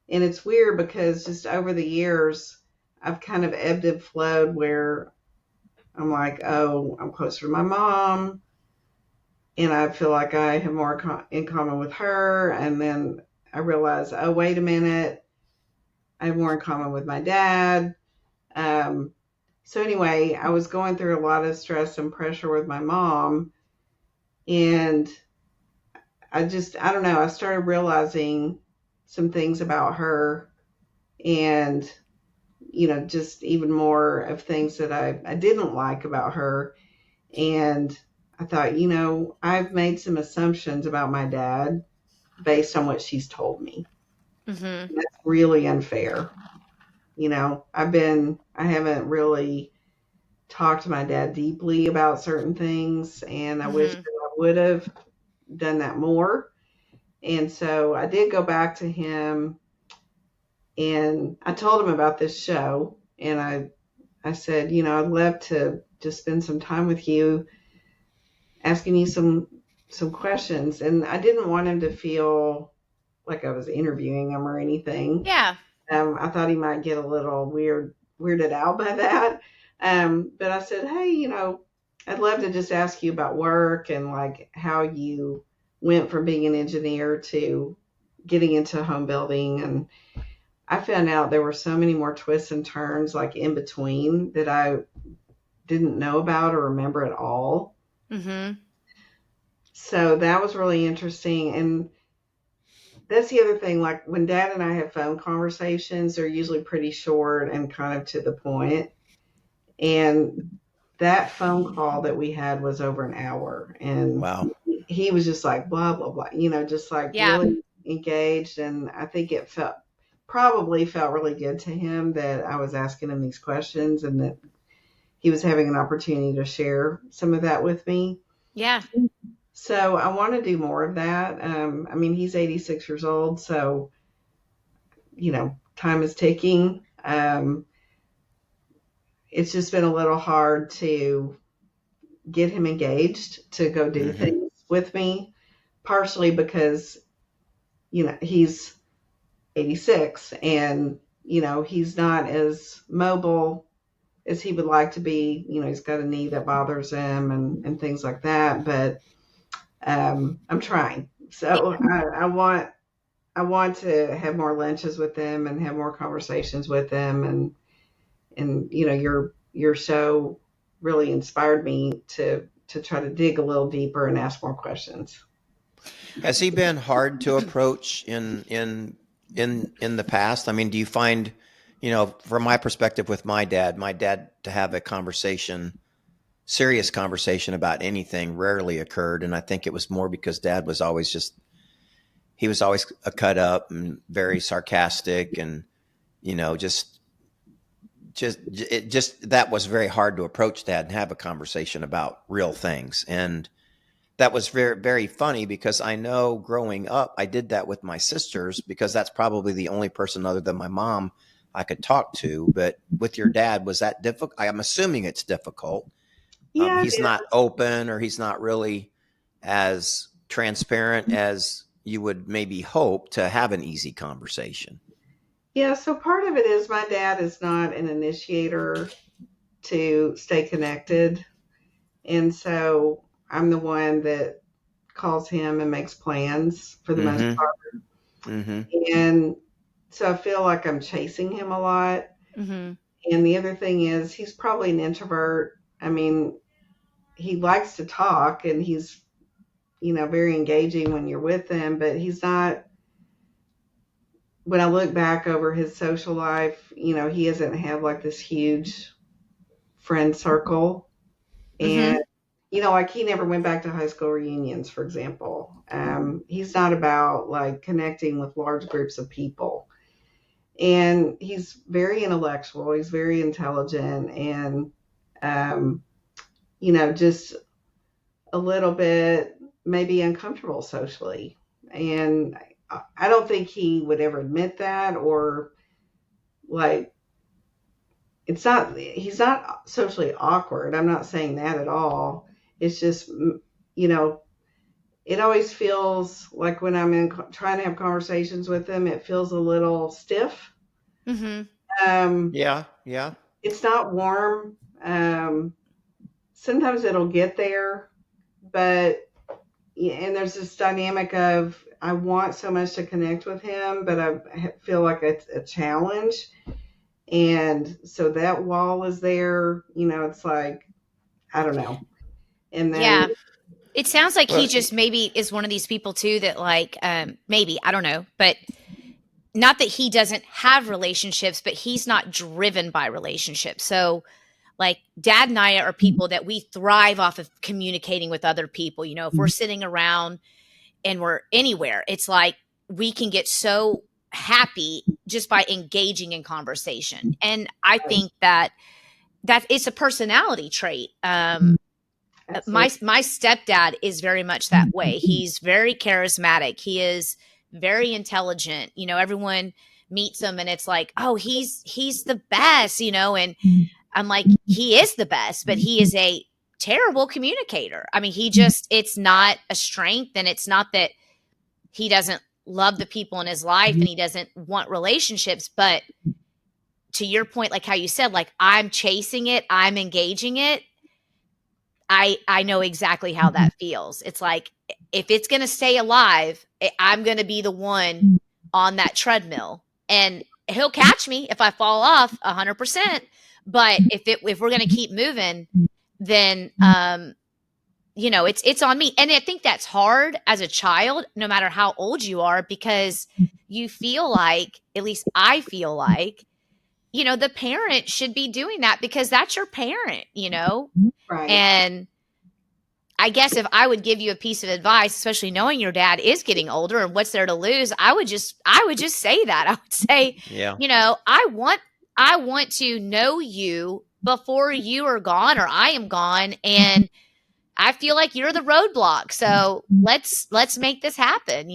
And it's weird because just over the years, I've kind of ebbed and flowed where I'm like, oh, I'm closer to my mom. And I feel like I have more in common with her. And then I realize, oh, wait a minute, I have more in common with my dad. So anyway, I was going through a lot of stress and pressure with my mom. And I don't know, I started realizing some things about her and, just even more of things that I didn't like about her. And I thought, I've made some assumptions about my dad based on what she's told me. Mm-hmm. That's really unfair. I haven't really talked to my dad deeply about certain things, and I wish that I would have done that more. And so I did go back to him and I told him about this show, and I said, I'd love to just spend some time with you asking you some questions. And I didn't want him to feel like I was interviewing him or anything. Yeah. I thought he might get a little weirded out by that. But I said, hey, I'd love to just ask you about work and like how you went from being an engineer to getting into home building. And I found out there were so many more twists and turns like in between that I didn't know about or remember at all. Mm-hmm. So that was really interesting. And that's the other thing, like when Dad and I have phone conversations, they're usually pretty short and kind of to the point. And that phone call that we had was over an hour. And wow. He was just like, blah, blah, blah, just like really engaged. And I think it probably felt really good to him that I was asking him these questions and that he was having an opportunity to share some of that with me. Yeah. So I want to do more of that. He's 86 years old, so, time is ticking. It's just been a little hard to get him engaged to go do things with me, partially because, he's 86 and, he's not as mobile as he would like to be. He's got a knee that bothers him and things like that. But I'm trying. So I want to have more lunches with them and have more conversations with them. And your show really inspired me to try to dig a little deeper and ask more questions. Has he been hard to approach in the past? I mean, do you find, from my perspective with my dad to have a conversation, serious conversation about anything rarely occurred, and I think it was more because Dad was always he was always a cut up and very sarcastic, and just that was very hard to approach Dad and have a conversation about real things. And that was very, very funny because I know growing up, I did that with my sisters because that's probably the only person other than my mom I could talk to. But with your dad, was that difficult? I'm assuming it's difficult. Yeah, He's not open, or he's not really as transparent as you would maybe hope to have an easy conversation. yeah. So part of it is my dad is not an initiator to stay connected, and so I'm the one that calls him and makes plans for the most part. Mm-hmm. And so I feel like I'm chasing him a lot. Mm-hmm. And the other thing is he's probably an introvert. I mean, he likes to talk and he's, very engaging when you're with him, but he's not, when I look back over his social life, he hasn't had like this huge friend circle. And, like he never went back to high school reunions, for example. He's not about like connecting with large groups of people. And he's very intellectual. He's very intelligent and, just a little bit maybe uncomfortable socially. And I don't think he would ever admit that, or like, he's not socially awkward. I'm not saying that at all. It's just, it always feels like when I'm trying to have conversations with him, it feels a little stiff. Mm-hmm. Yeah. It's not warm. Sometimes it'll get there, but and there's this dynamic of I want so much to connect with him, but I feel like it's a challenge, and so that wall is there. It's like I don't know, and then Yeah. It sounds like he just maybe is one of these people too that like maybe I don't know, but not that he doesn't have relationships, but he's not driven by relationships. So like Dad and I are people that we thrive off of communicating with other people. If we're sitting around and we're anywhere, it's like we can get so happy just by engaging in conversation. And I think that it's a personality trait. My stepdad is very much that way. He's very charismatic. He is very intelligent. Everyone meets him and it's like, oh, he's the best, and I'm like, he is the best, but he is a terrible communicator. I mean, it's not a strength, and it's not that he doesn't love the people in his life and he doesn't want relationships, but to your point, like how you said, like I'm chasing it, I'm engaging it. I know exactly how that feels. It's like, if it's going to stay alive, I'm going to be the one on that treadmill, and he'll catch me if I fall off 100%. But if we're going to keep moving, then, it's on me. And I think that's hard as a child, no matter how old you are, because you feel like, at least I feel like, the parent should be doing that because that's your parent, right. And I guess if I would give you a piece of advice, especially knowing your dad is getting older and what's there to lose, I would just say that. I would say, I want to know you before you are gone or I am gone, and I feel like you're the roadblock. So let's make this happen.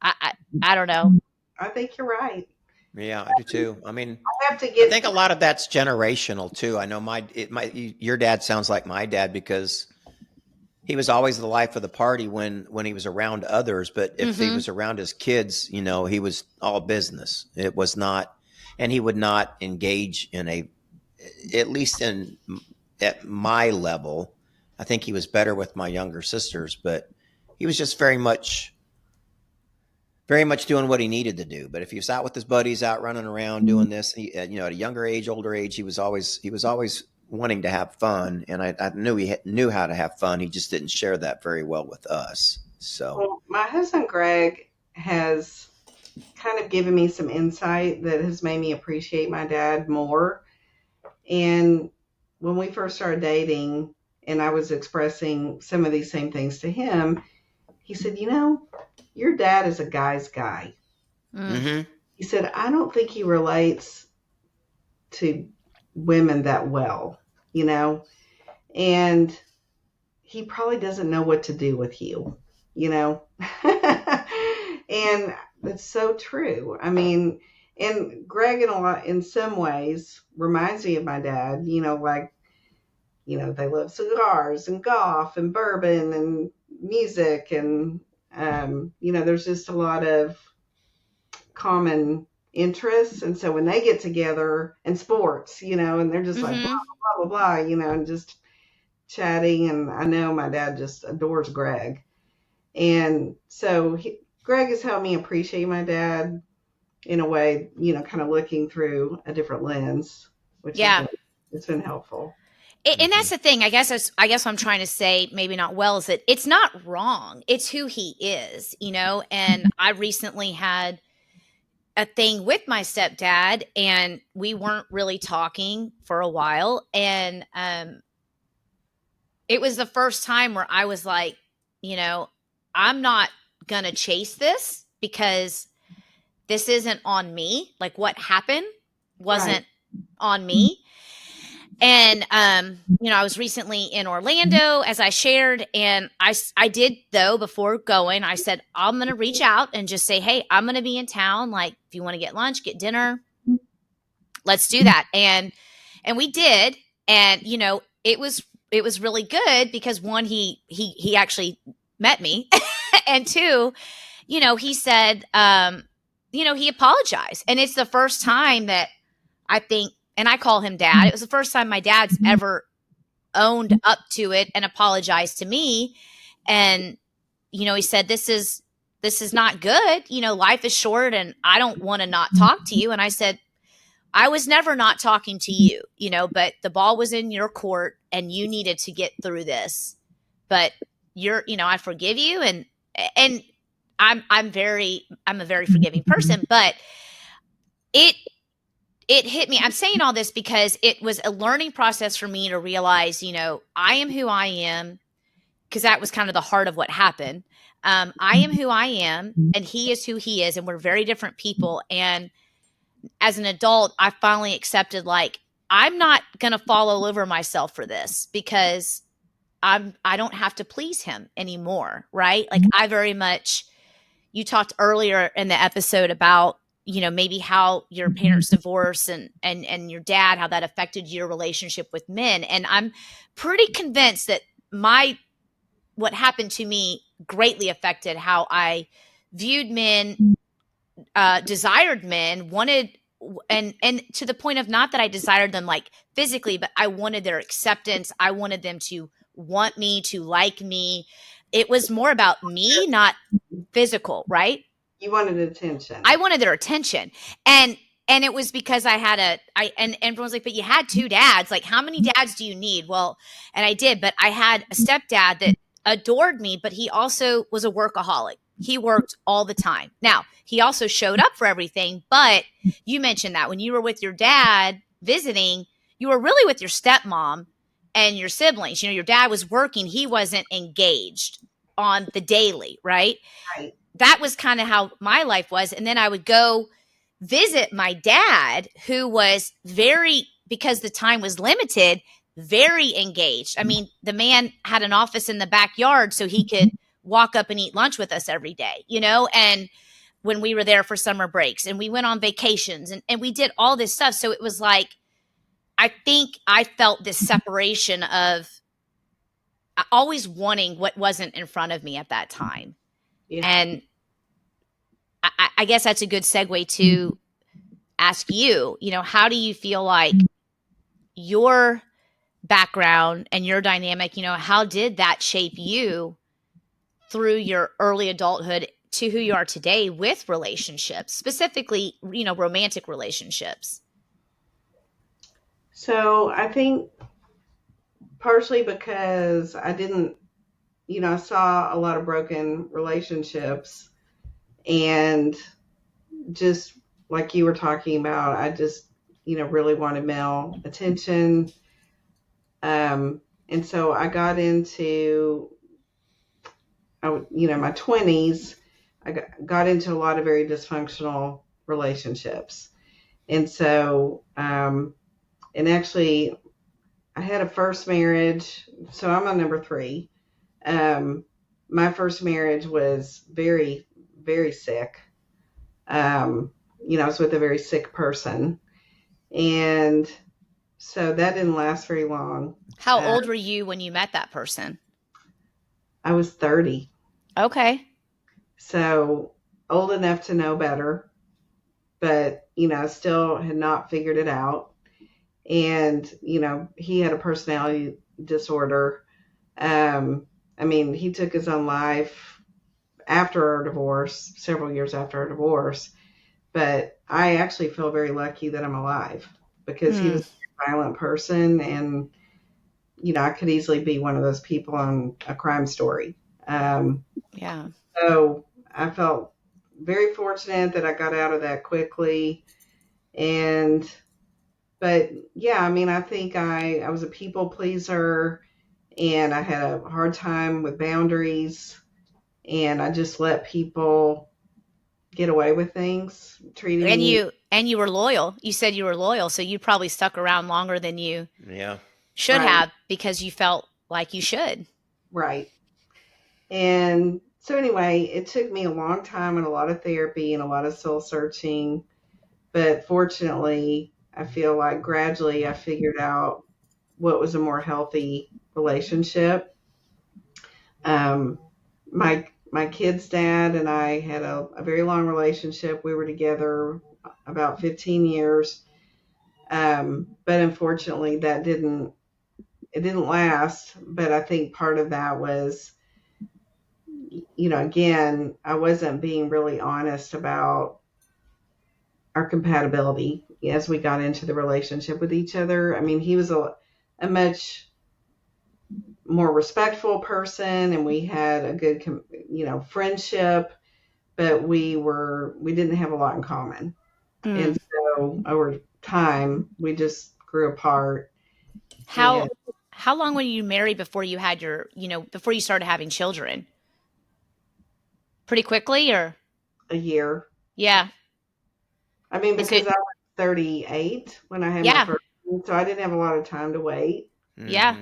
I don't know. I think you're right. Yeah, I do too. I mean, I think a lot of that's generational too. I know your dad sounds like my dad because he was always the life of the party when he was around others. But if he was around his kids, he was all business. It was not, and he would not engage in at least at my level. I think he was better with my younger sisters, but he was just very much doing what he needed to do. But if he was out with his buddies, out running around doing this, at a younger age, older age, he was always wanting to have fun, and I knew he knew how to have fun. He just didn't share that very well with us. So, Well, my husband Greg has kind of given me some insight that has made me appreciate my dad more. And when we first started dating and I was expressing some of these same things to him, he said, your dad is a guy's guy. mm-hmm. He said, I don't think he relates to women that well, and he probably doesn't know what to do with you, and that's so true. I mean, and Greg in some ways reminds me of my dad, like, they love cigars and golf and bourbon and music. And, there's just a lot of common interests. And so when they get together and sports, and they're just like, blah, blah, blah, blah, and just chatting. And I know my dad just adores Greg. And so Greg has helped me appreciate my dad in a way, kind of looking through a different lens, which it's been helpful. And that's the thing, I guess what I'm trying to say, maybe not well, is that it's not wrong. It's who he is, and I recently had a thing with my stepdad and we weren't really talking for a while. And it was the first time where I was like, I'm not going to chase this because this isn't on me. Like what happened wasn't on me. And, I was recently in Orlando, as I shared, and I did, though, before going, I said, I'm going to reach out and just say, hey, I'm going to be in town. Like, if you want to get lunch, get dinner, let's do that. And we did. And, it was really good because one, he actually met me. And two, he said, he apologized. And it's the first time that I think, and I call him dad. It was the first time my dad's ever owned up to it and apologized to me. And, he said, this is not good. Life is short and I don't want to not talk to you. And I said, I was never not talking to you, but the ball was in your court and you needed to get through this. But I forgive you. And I'm a very forgiving person, but it hit me. I'm saying all this because it was a learning process for me to realize, I am who I am, because that was kind of the heart of what happened. I am who I am, and he is who he is, and we're very different people. And as an adult, I finally accepted, like, I'm not going to fall all over myself for this because I don't have to please him anymore, right? Like I very much, you talked earlier in the episode about, maybe how your parents divorced and your dad, how that affected your relationship with men. And I'm pretty convinced that what happened to me greatly affected how I viewed men, desired men, wanted, and to the point of not that I desired them like physically, but I wanted their acceptance. I wanted them to want me, to like me. It was more about me, not physical, right? You wanted attention. I wanted their attention. And it was because and everyone's like, but you had two dads. Like, how many dads do you need? Well, and I did, but I had a stepdad that adored me, but he also was a workaholic. He worked all the time. Now, he also showed up for everything, but you mentioned that when you were with your dad visiting, you were really with your stepmom and your siblings. Your dad was working. He wasn't engaged on the daily, right? Right. That was kind of how my life was. And then I would go visit my dad, who was because the time was limited, very engaged. I mean, the man had an office in the backyard so he could walk up and eat lunch with us every day, and when we were there for summer breaks and we went on vacations and we did all this stuff. So it was like, I think I felt this separation of always wanting what wasn't in front of me at that time. Yeah. And I guess that's a good segue to ask you, how do you feel like your background and your dynamic, how did that shape you through your early adulthood to who you are today with relationships, specifically, romantic relationships? So I think partially because I didn't, I saw a lot of broken relationships, and just like you were talking about, I just, really wanted male attention. And so I got into, my 20s, I got into a lot of very dysfunctional relationships. And so, and actually, I had a first marriage. So I'm on number 3. My first marriage was very, very sick. I was with a very sick person. And so that didn't last very long. How old were you when you met that person? I was 30. Okay. So old enough to know better, but, still had not figured it out. And, he had a personality disorder. He took his own life after our divorce, several years after our divorce. But I actually feel very lucky that I'm alive, because he was a violent person, and, I could easily be one of those people on a crime story. Yeah. So I felt very fortunate that I got out of that quickly. But yeah, I think I was a people pleaser, and I had a hard time with boundaries, and I just let people get away with things, treating me. And you were loyal. You said you were loyal, so you probably stuck around longer than you should Right. have, because you felt like you should. Right. And so anyway, it took me a long time and a lot of therapy and a lot of soul searching. But fortunately, I feel like gradually I figured out what was a more healthy relationship. My kid's dad and I had a very long relationship. We were together about 15 years. But unfortunately, it didn't last. But I think part of that was, again, I wasn't being really honest about our compatibility as we got into the relationship with each other. He was a much more respectful person, and we had a good, friendship, but we didn't have a lot in common. And so over time, we just grew apart. How long were you married before you had before you started having children? Pretty quickly, or? A year. Yeah. Because I was 38 when I had my first one, so I didn't have a lot of time to wait. Yeah.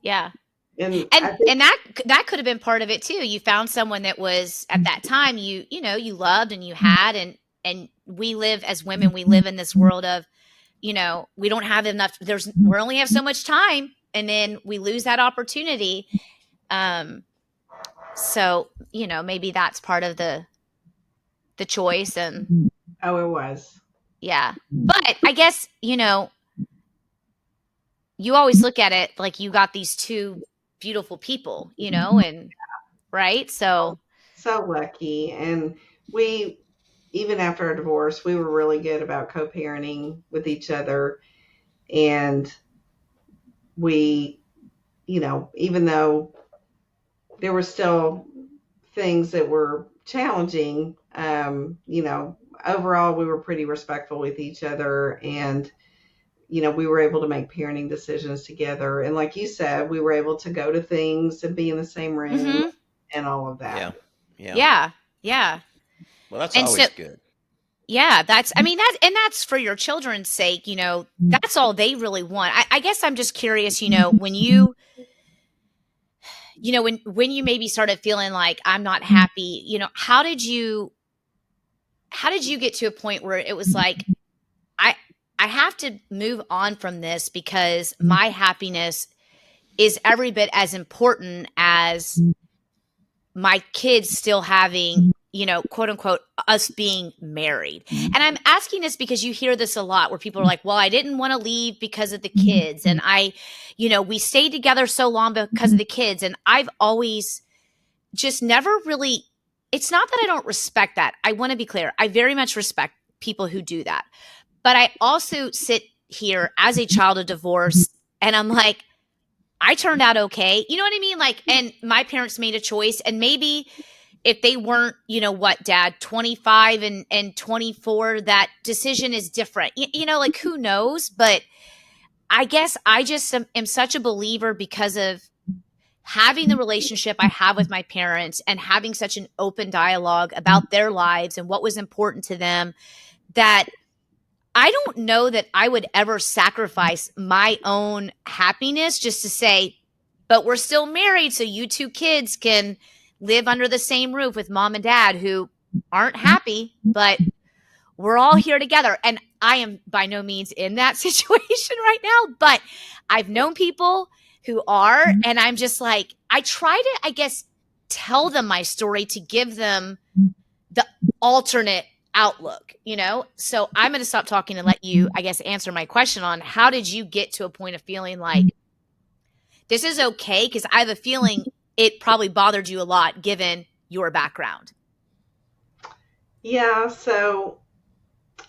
Yeah. And that could have been part of it too. You found someone that was, at that time, you loved and you had, and we live as women, we live in this world of, we don't have enough, we only have so much time, and then we lose that opportunity. So, maybe that's part of the choice. And it was. Yeah. But I guess, you always look at it like you got these two beautiful people, and right. So Lucky. And we, even after our divorce, we were really good about co-parenting with each other. And we, even though there were still things that were challenging, overall we were pretty respectful with each other, and we were able to make parenting decisions together. And like you said, we were able to go to things and be in the same room and all of that. Yeah. Well, that's always good. Yeah, that's for your children's sake, that's all they really want. I guess I'm just curious, when you when you maybe started feeling like, I'm not happy, how did you get to a point where it was like, I have to move on from this, because my happiness is every bit as important as my kids still having, quote unquote, us being married. And I'm asking this because you hear this a lot, where people are like, well, I didn't want to leave because of the kids. And we stayed together so long because of the kids. And I've always just never really, it's not that I don't respect that. I want to be clear. I very much respect people who do that. But I also sit here as a child of divorce, and I'm like, I turned out okay. You know what I mean? Like, and my parents made a choice, and maybe if they weren't, what, Dad, 25 and 24, that decision is different. Like, who knows? But I guess I just am such a believer because of having the relationship I have with my parents and having such an open dialogue about their lives and what was important to them, that I don't know that I would ever sacrifice my own happiness just to say, but we're still married, so you two kids can live under the same roof with mom and dad who aren't happy, but we're all here together. And I am by no means in that situation right now, but I've known people who are, and I'm just like, I try to, I guess, tell them my story to give them the alternate outlook, So I'm going to stop talking and let you, I guess, answer my question on how did you get to a point of feeling like this is okay? Because I have a feeling it probably bothered you a lot given your background. Yeah, so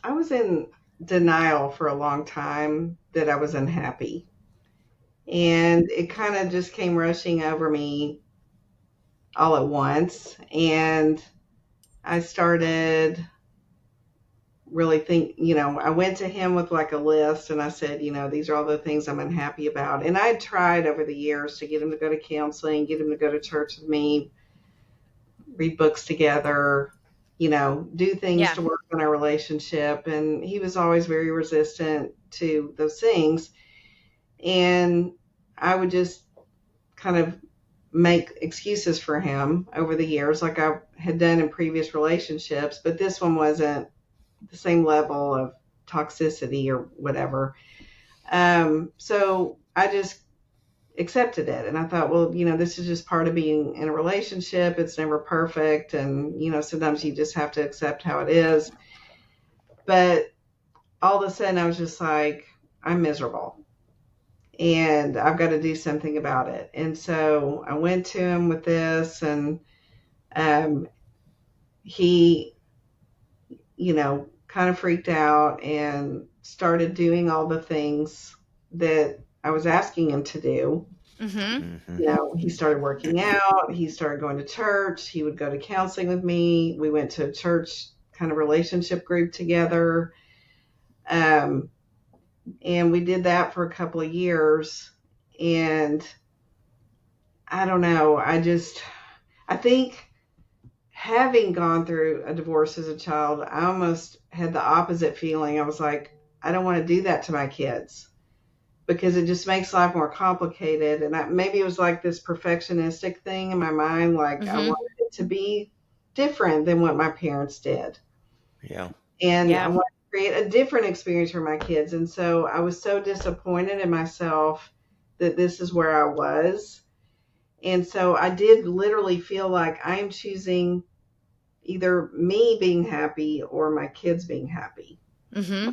I was in denial for a long time that I was unhappy. And it kind of just came rushing over me all at once. And I started really I went to him with like a list and I said, these are all the things I'm unhappy about. And I tried over the years to get him to go to counseling, get him to go to church with me, read books together, do things to work on our relationship. And he was always very resistant to those things. And I would just kind of make excuses for him over the years, like I had done in previous relationships, but this one wasn't the same level of toxicity or whatever. So I just accepted it. And I thought, well, this is just part of being in a relationship. It's never perfect. And, sometimes you just have to accept how it is. But all of a sudden I was just like, I'm miserable and I've got to do something about it. And so I went to him with this and he, kind of freaked out and started doing all the things that I was asking him to do. Mm-hmm. He started working out. He started going to church. He would go to counseling with me. We went to a church kind of relationship group together. And we did that for a couple of years. And I don't know. I think having gone through a divorce as a child, I almost had the opposite feeling. I was like, I don't want to do that to my kids because it just makes life more complicated. And maybe it was like this perfectionistic thing in my mind. Like I wanted it to be different than what my parents did. Yeah. And I wanted to create a different experience for my kids. And so I was so disappointed in myself that this is where I was. And so I did literally feel like I'm choosing either me being happy or my kids being happy. Mm-hmm.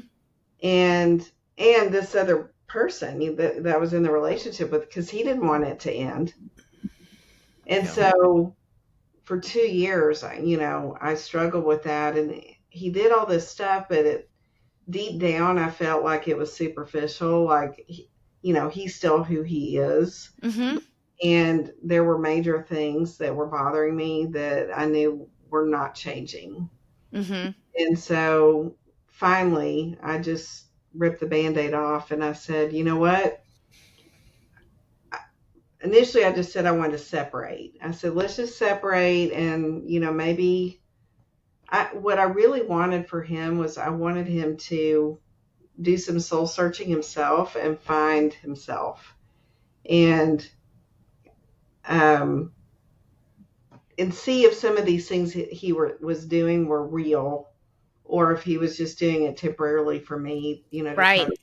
And this other person that I was in the relationship with, because he didn't want it to end. And so for 2 years, I struggled with that. And he did all this stuff, but deep down, I felt like it was superficial. Like, he's still who he is. Mm-hmm. And there were major things that were bothering me that I knew were not changing. Mm-hmm. And so finally, I just ripped the Band-Aid off and I said, you know what? Initially, I just said I wanted to separate. I said, let's just separate. And, maybe what I really wanted for him was I wanted him to do some soul searching himself and find himself. And see if some of these things he was doing were real, or if he was just doing it temporarily for me, to try to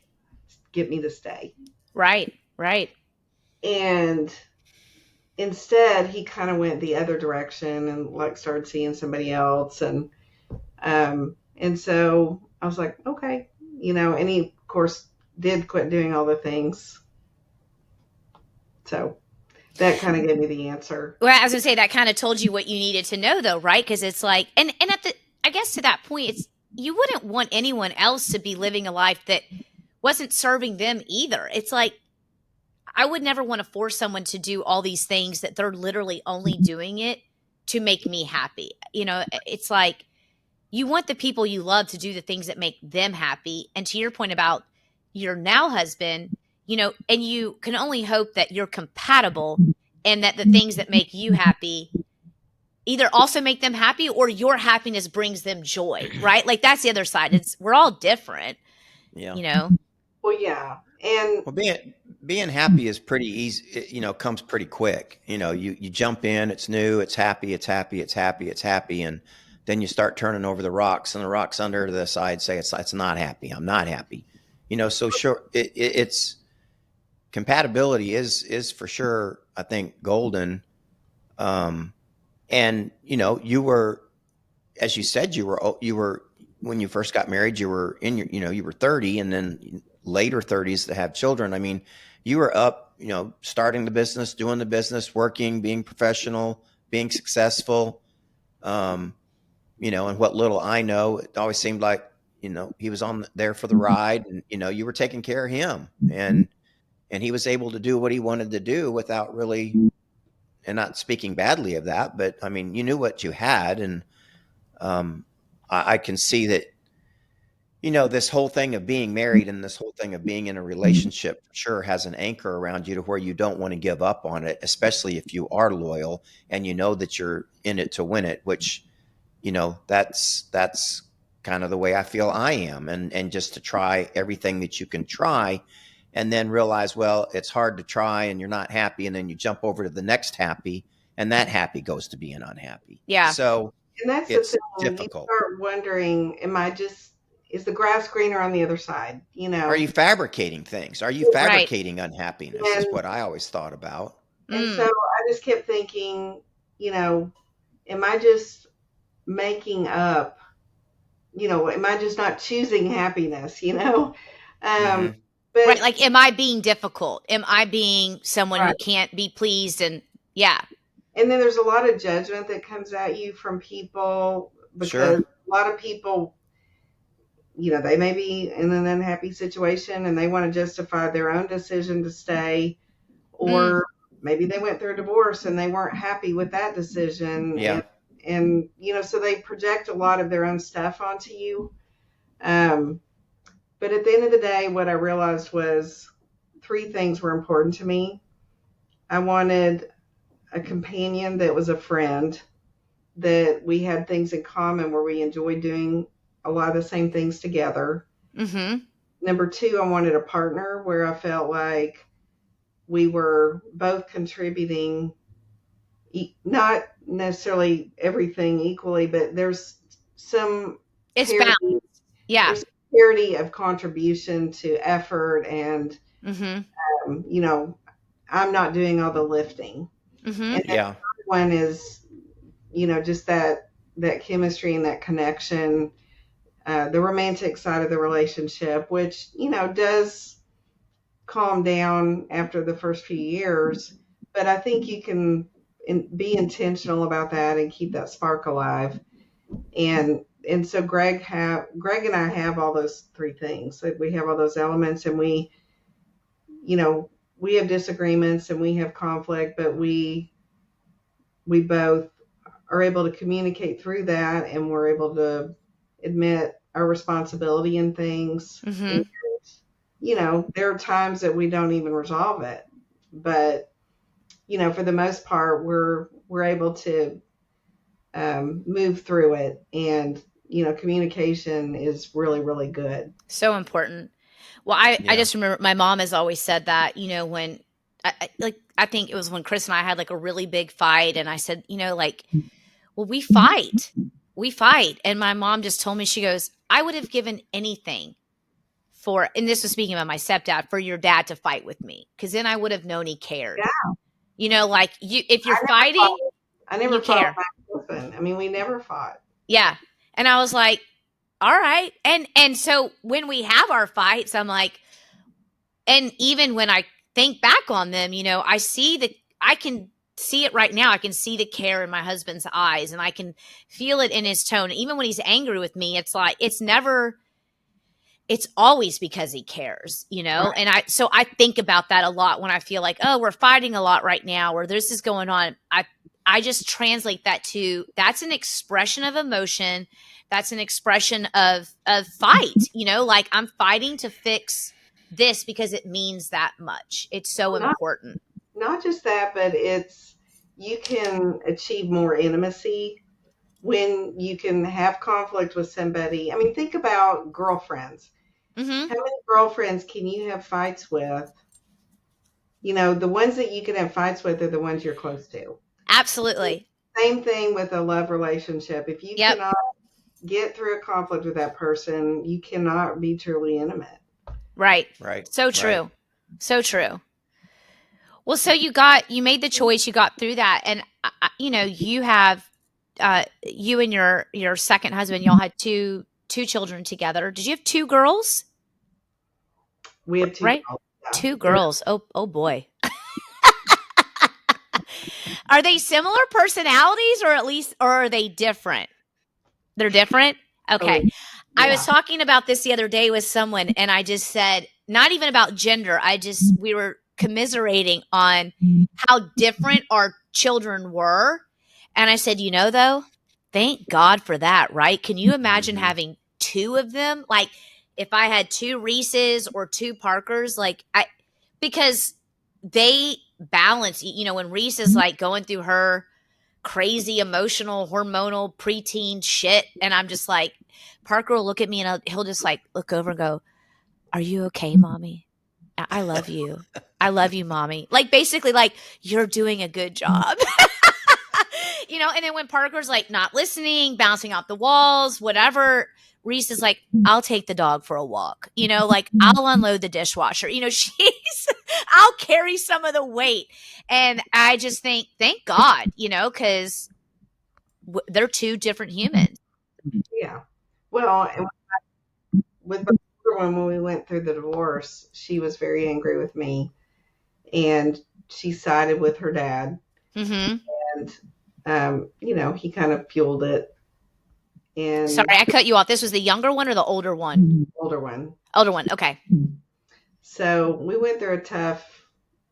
get me to stay. Right. And instead, he kind of went the other direction and like started seeing somebody else, and so I was like, okay, and he of course did quit doing all the things. So that kind of gave me the answer. Well, I was going to say that kind of told you what you needed to know, though, right? Because it's like, and I guess to that point, you wouldn't want anyone else to be living a life that wasn't serving them either. It's like, I would never want to force someone to do all these things that they're literally only doing it to make me happy. You know, it's like you want the people you love to do the things that make them happy. And to your point about your now husband, you know, and you can only hope that you're compatible and that the things that make you happy either also make them happy or your happiness brings them joy, right? Like that's the other side. We're all different, Yeah. you know? Well, yeah. And Well, being happy is pretty easy. You know, comes pretty quick. You know, you jump in, it's new, it's happy, it's happy, it's happy, it's happy, and then you start turning over the rocks, and the rocks under the side say it's not happy. I'm not happy. You know, so sure, it's compatibility is for sure. I think golden. And you know, you were, as you said, you were when you first got married, you were in your, you know, you were 30, and then later 30s to have children. I mean, you were up, you know, starting the business, doing the business, working, being professional, being successful. You know, and what little I know, it always seemed like, you know, he was on there for the ride, and you know, you were taking care of him, and he was able to do what he wanted to do without really, and not speaking badly of that, but I mean, you knew what you had, and I can see that, you know, this whole thing of being married and this whole thing of being in a relationship sure has an anchor around you to where you don't want to give up on it, especially if you are loyal and you know that you're in it to win it, which, you know, that's kind of the way I feel I am. And just to try everything that you can try and then realize, well, it's hard to try and you're not happy. And then you jump over to the next happy, and that happy goes to being unhappy. Yeah. So and that's it's the thing. difficult. You start wondering, is the grass greener on the other side? You know, Are you fabricating things? Are you fabricating unhappiness is what I always thought about. And so I just kept thinking, you know, am I just making up, you know, am I just not choosing happiness, you know? But right. Like, am I being difficult? Am I being someone who Right. can't be pleased? And yeah. And then there's a lot of judgment that comes at you from people because Sure. a lot of people, you know, they may be in an unhappy situation and they want to justify their own decision to stay, or maybe they went through a divorce and they weren't happy with that decision. Yeah. And you know, so they project a lot of their own stuff onto you. But at the end of the day, what I realized was 3 things were important to me. I wanted a companion that was a friend, that we had things in common where we enjoyed doing a lot of the same things together. Number 2, I wanted a partner where I felt like we were both contributing, not necessarily everything equally, but there's some It's balanced. Yeah. There's parity of contribution to effort, and you know, I'm not doing all the lifting. And the one is, you know, just that chemistry and that connection, the romantic side of the relationship, which, you know, does calm down after the first few years, but I think you can be intentional about that and keep that spark alive. And so Greg and I have all those 3 things. Like, we have all those elements, and we, you know, we have disagreements and we have conflict, but we both are able to communicate through that, and we're able to admit our responsibility in things. And, you know, there are times that we don't even resolve it, but, you know, for the most part, we're able to move through it. And, you know, communication is really, really good. So important. Well, I just remember my mom has always said that, you know, when I think it was when Chris and I had like a really big fight, and I said, you know, like, well, we fight. And my mom just told me, she goes, I would have given anything for, and this was speaking about my stepdad, for your dad to fight with me, because then I would have known he cared. Yeah. You know, like, if you're fighting, I never you fought care. with my husband. I mean, we never fought. Yeah. And I was like, all right. And so when we have our fights, I'm like, and even when I think back on them, you know, I can see it right now. I can see the care in my husband's eyes, and I can feel it in his tone. Even when he's angry with me, it's like, it's never, it's always because he cares, you know? Right. And I think about that a lot when I feel like, oh, we're fighting a lot right now, or this is going on. I just translate that to, that's an expression of emotion. That's an expression of fight, you know, like I'm fighting to fix this because it means that much. It's so Not, important. not just that, but it's, you can achieve more intimacy when you can have conflict with somebody. I mean, think about girlfriends. Mm-hmm. How many girlfriends can you have fights with? You know, the ones that you can have fights with are the ones you're close to. Absolutely. Same thing with a love relationship. If you Yep. cannot get through a conflict with that person, you cannot be truly intimate. Right. Right. So true. Right. So true. Well, so you made the choice, you got through that. And, you know, you have, you and your second husband, y'all had two children together. Did you have two girls? We have two Right? girls. Yeah. Two girls. Oh boy. Are they similar personalities or are they different? They're different? Okay. I was talking about this the other day with someone and I just said, not even about gender. We were commiserating on how different our children were. And I said, you know, though, thank God for that, right? Can you imagine Mhm. having two of them? Like if I had two Reeses or two Parkers, because they balance, you know, when Reese is like going through her crazy emotional hormonal preteen shit and I'm just like, Parker will look at me and he'll just like look over and go, are you okay, mommy? I love you. I love you, mommy. Like basically like you're doing a good job. You know, and then when Parker's like not listening, bouncing off the walls, whatever, Reese is like, I'll take the dog for a walk. You know, like I'll unload the dishwasher. You know, I'll carry some of the weight. And I just think, thank God, you know, because they're two different humans. Yeah. Well, and with the older one, when we went through the divorce, she was very angry with me, and she sided with her dad, Mm-hmm. and you know, he kind of fueled it. And Sorry, I cut you off. This was the younger one or the older one? older one. Older one. Okay. So we went through a tough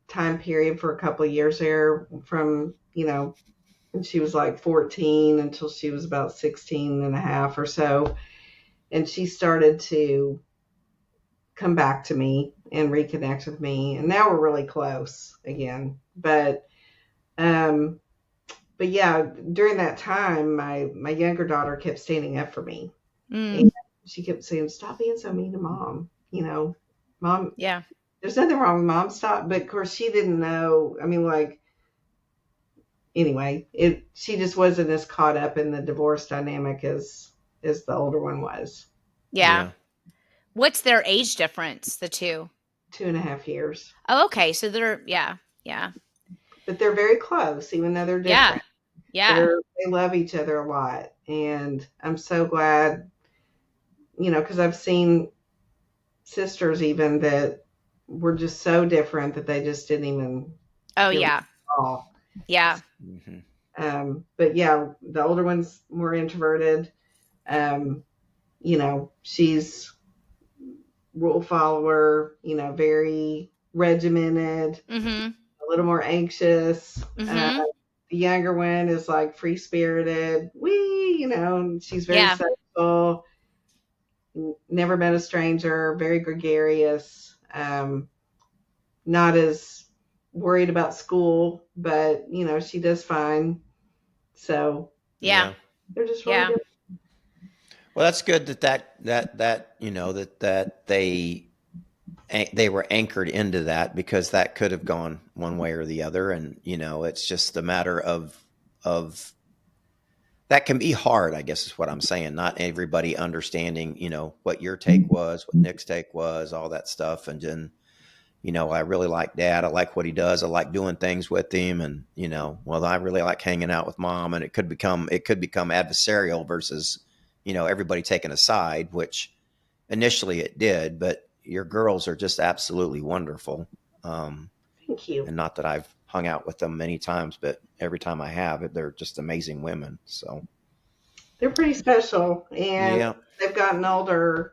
time period for a couple of years there, from, you know, when she was like 14 until she was about 16 and a half or so. And she started to come back to me and reconnect with me. And now we're really close again. But yeah, during that time, my younger daughter kept standing up for me. Mm, And she kept saying, "Stop being so mean to mom. You know, mom, yeah. there's nothing wrong with mom. Stop." But of course, she didn't know. I mean, like, anyway, she just wasn't as caught up in the divorce dynamic as the older one was. Yeah. What's their age difference, the two? 2.5 years. Oh, okay. So yeah. But they're very close, even though they're Yeah. different. Yeah. They love each other a lot, and I'm so glad, you know, because I've seen sisters even that were just so different that they just didn't even Oh, get yeah. at all. Yeah. But yeah, the older one's more introverted. You know, she's rule follower, you know, very regimented, Mm-hmm. a little more anxious. Mm-hmm. The younger one is like free spirited. You know, she's very Yeah. social, never met a stranger, very gregarious, not as worried about school, but you know, she does fine. So Yeah. they're just really Yeah. different. Well, that's good that you know that they were anchored into that, because that could have gone one way or the other, and you know it's just a matter of that can be hard, I guess is what I'm saying. Not everybody understanding, you know, what your take was, what Nick's take was, all that stuff, and then, you know, I really like Dad. I like what he does. I like doing things with him, and you know, well, I really like hanging out with Mom, and it could become adversarial versus, you know, everybody taking a side, which initially it did, but your girls are just absolutely wonderful. Thank you. And not that I've hung out with them many times, but every time I have, they're just amazing women. So They're pretty special, and yeah, they've gotten older.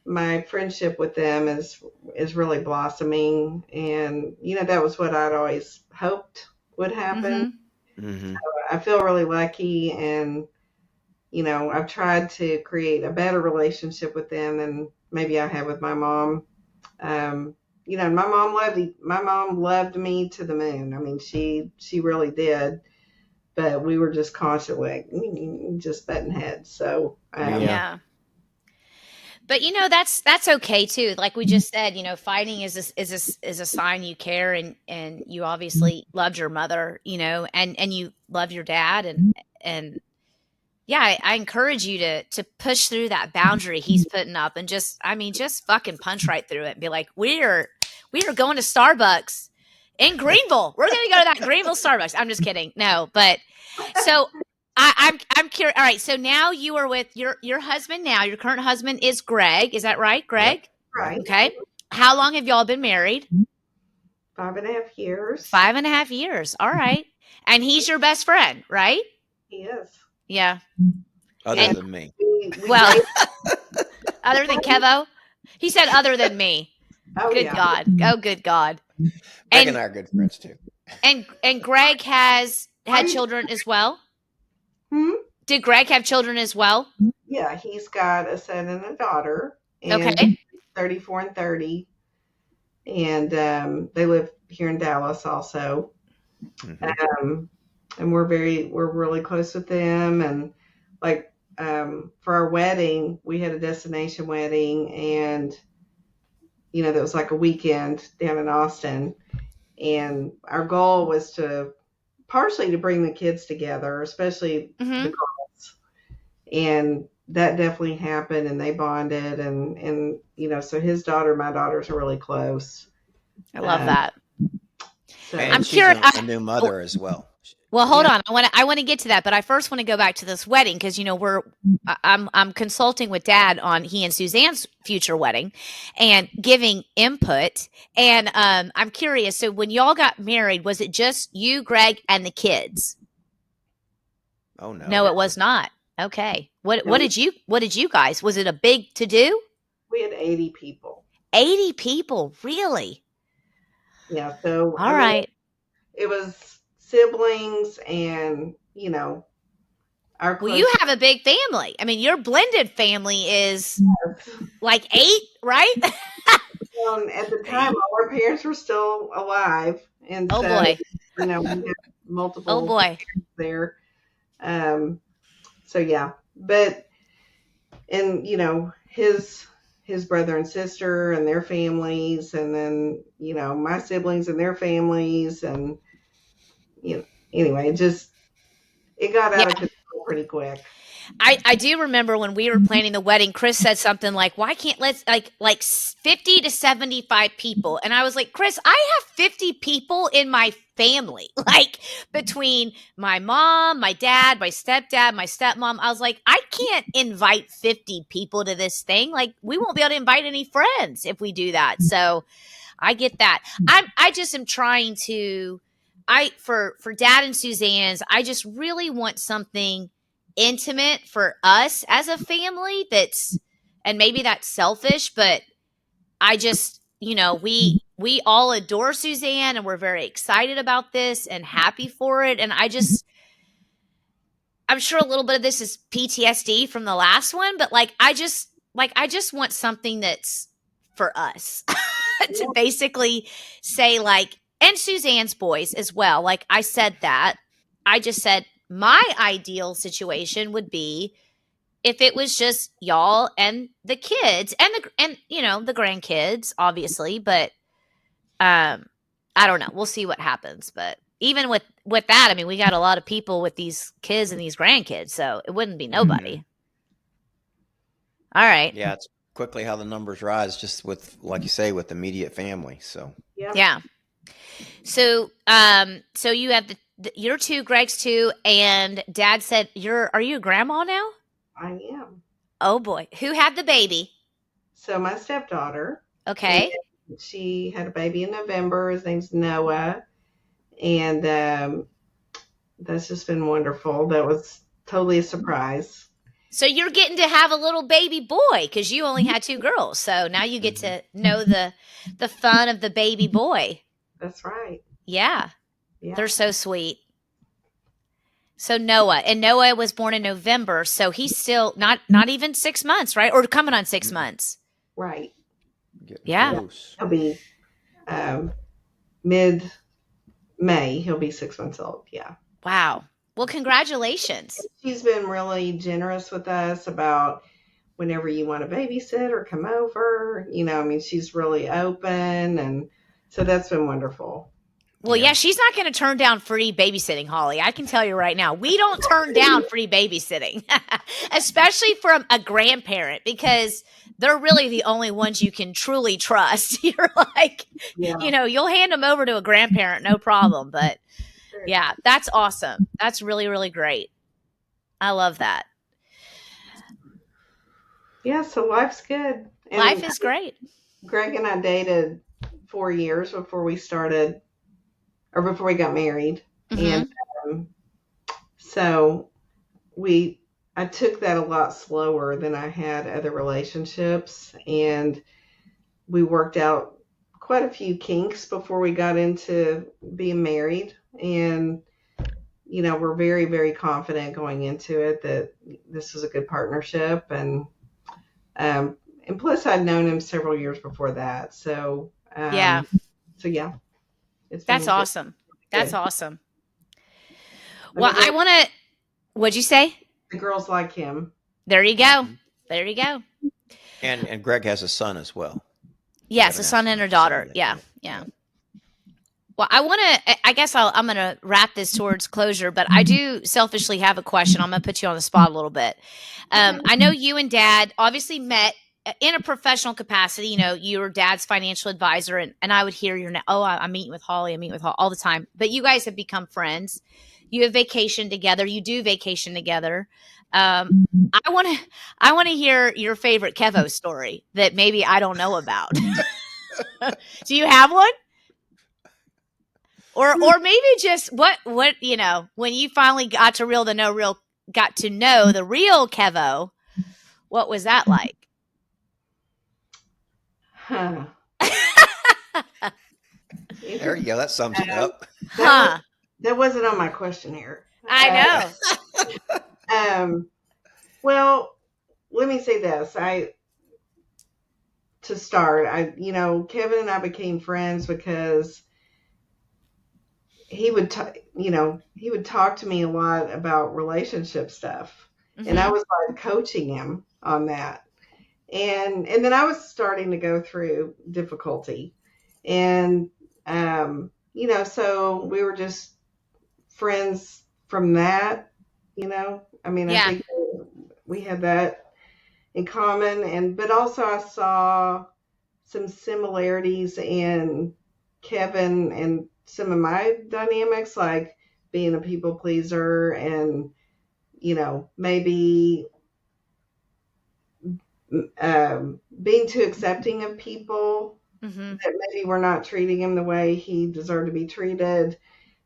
my friendship with them is really blossoming, and that was what I'd always hoped would happen. Mm-hmm. I feel really lucky, and I've tried to create a better relationship with them than maybe I have with my mom. My mom loved me to the moon. I mean, she really did, but we were just constantly just butting heads. So Yeah. But that's okay too. Like we just said, fighting is a sign you care, and you obviously loved your mother, and you love your dad, and yeah, I encourage you to push through that boundary he's putting up, and just fucking punch right through it and be like, we are going to Starbucks in Greenville. We're gonna go to that Greenville Starbucks. I'm just kidding. No, but so I'm curious. All right, so now you are with your husband now. Your current husband is Greg. Is that right, Greg? Yep. right, Okay. How long have y'all been married? 5.5 years. 5.5 years. All right. And he's your best friend, right? He is. Yeah. Other than me. Well, other than Kevo? He said other than me. Oh, Good yeah. God. Oh, good God. Greg and I are good friends too. And Greg has had children as well? Did Greg have children as well? Yeah, he's got a son and a daughter. And Okay. 34 and 30. And they live here in Dallas also. Mm-hmm. And we're really close with them. And like for our wedding, we had a destination wedding, and that was like a weekend down in Austin. And our goal was partially to bring the kids together, especially the girls. And that definitely happened, and they bonded, and so his daughter, my daughters are really close. I love that. So And I'm she's curious. a new mother as well. Well, hold on. I want to get to that, but I first want to go back to this wedding because I'm consulting with Dad on he and Suzanne's future wedding, and giving input. And I'm curious. So when y'all got married, was it just you, Greg, and the kids? Oh no. No, it was not. Okay. What did you guys? Was it a big to do? We had 80 people. 80 people, really? Yeah. So all right. It was siblings, and our. Well, you have a big family. I mean, your blended family is like 8, right? At the time, all our parents were still alive, and oh so boy, we had multiple. Oh boy, there. So yeah, but and his brother and sister and their families, and then my siblings and their families, and anyway, it got out of control pretty quick. I do remember when we were planning the wedding, Chris said something like, why can't let's like 50 to 75 people? And I was like, Chris, I have 50 people in my family, like between my mom, my dad, my stepdad, my stepmom. I was like, I can't invite 50 people to this thing. Like, we won't be able to invite any friends if we do that. So I get that. I just am trying to, for Dad and Suzanne's, I just really want something intimate for us as a family and maybe that's selfish, but I just, we all adore Suzanne, and we're very excited about this and happy for it. And I'm sure a little bit of this is PTSD from the last one, but I just want something that's for us to basically say and Suzanne's boys as well. Like I said that, I just said, my ideal situation would be if it was just y'all and the kids and the grandkids, obviously, but I don't know. We'll see what happens. But even with that, I mean, we got a lot of people with these kids and these grandkids, so it wouldn't be nobody. All right. Yeah, it's quickly how the numbers rise, just with, like you say, with immediate family. So yeah. So so you have your 2, Greg's 2, and Dad said are you a grandma now? I am. Oh boy. Who had the baby? So my stepdaughter. Okay. She had a baby in November. His name's Noah. And that's just been wonderful. That was totally a surprise. So you're getting to have a little baby boy because you only had 2 girls. So now you get to know the fun of the baby boy. That's right. Yeah. Yeah. They're so sweet. So Noah was born in November, so he's still not even 6 months, right? Or coming on 6 months. Right. Getting Yeah. close. He'll be mid-May. He'll be 6 months old. Yeah. Wow. Well, congratulations. She's been really generous with us about whenever you want to babysit or come over. I mean, she's really open. And so that's been wonderful. Well, yeah, she's not going to turn down free babysitting, Holly. I can tell you right now. We don't turn down free babysitting, especially from a grandparent, because they're really the only ones you can truly trust. You're like, you'll hand them over to a grandparent, no problem. But yeah, that's awesome. That's really, really great. I love that. Yeah, so life's good. And life is great. Greg and I dated 4 years before we got married. Mm-hmm. And so I took that a lot slower than I had other relationships. And we worked out quite a few kinks before we got into being married. And, we're very, very confident going into it that this was a good partnership. And plus I'd known him several years before that. So, yeah. That's awesome. That's awesome. Well, what'd you say? The girls like him. There you go. There you go. And Greg has a son as well. Yes, a son and a daughter. Yeah. Yeah. Well, I guess I'm going to wrap this towards closure, but I do selfishly have a question. I'm going to put you on the spot a little bit. I know you and Dad obviously met in a professional capacity. You were Dad's financial advisor, and I would hear I'm meeting with Holly. I meet with Holly all the time. But you guys have become friends. You have vacation together. You do vacation together. I want to hear your favorite Kevo story that maybe I don't know about. Do you have one? Or maybe just what when you finally got to know the real Kevo, what was that like? Huh. There you go. That sums it up. That wasn't on my questionnaire. I know. Well, let me say this. To start, Kevin and I became friends because he would talk to me a lot about relationship stuff. Mm-hmm. And I was like coaching him on that. And then I was starting to go through difficulty. And, so we were just friends from that, I think we had that in common. But also I saw some similarities in Kevin and some of my dynamics, like being a people pleaser and, maybe being too accepting of people, mm-hmm. that maybe we're not treating him the way he deserved to be treated.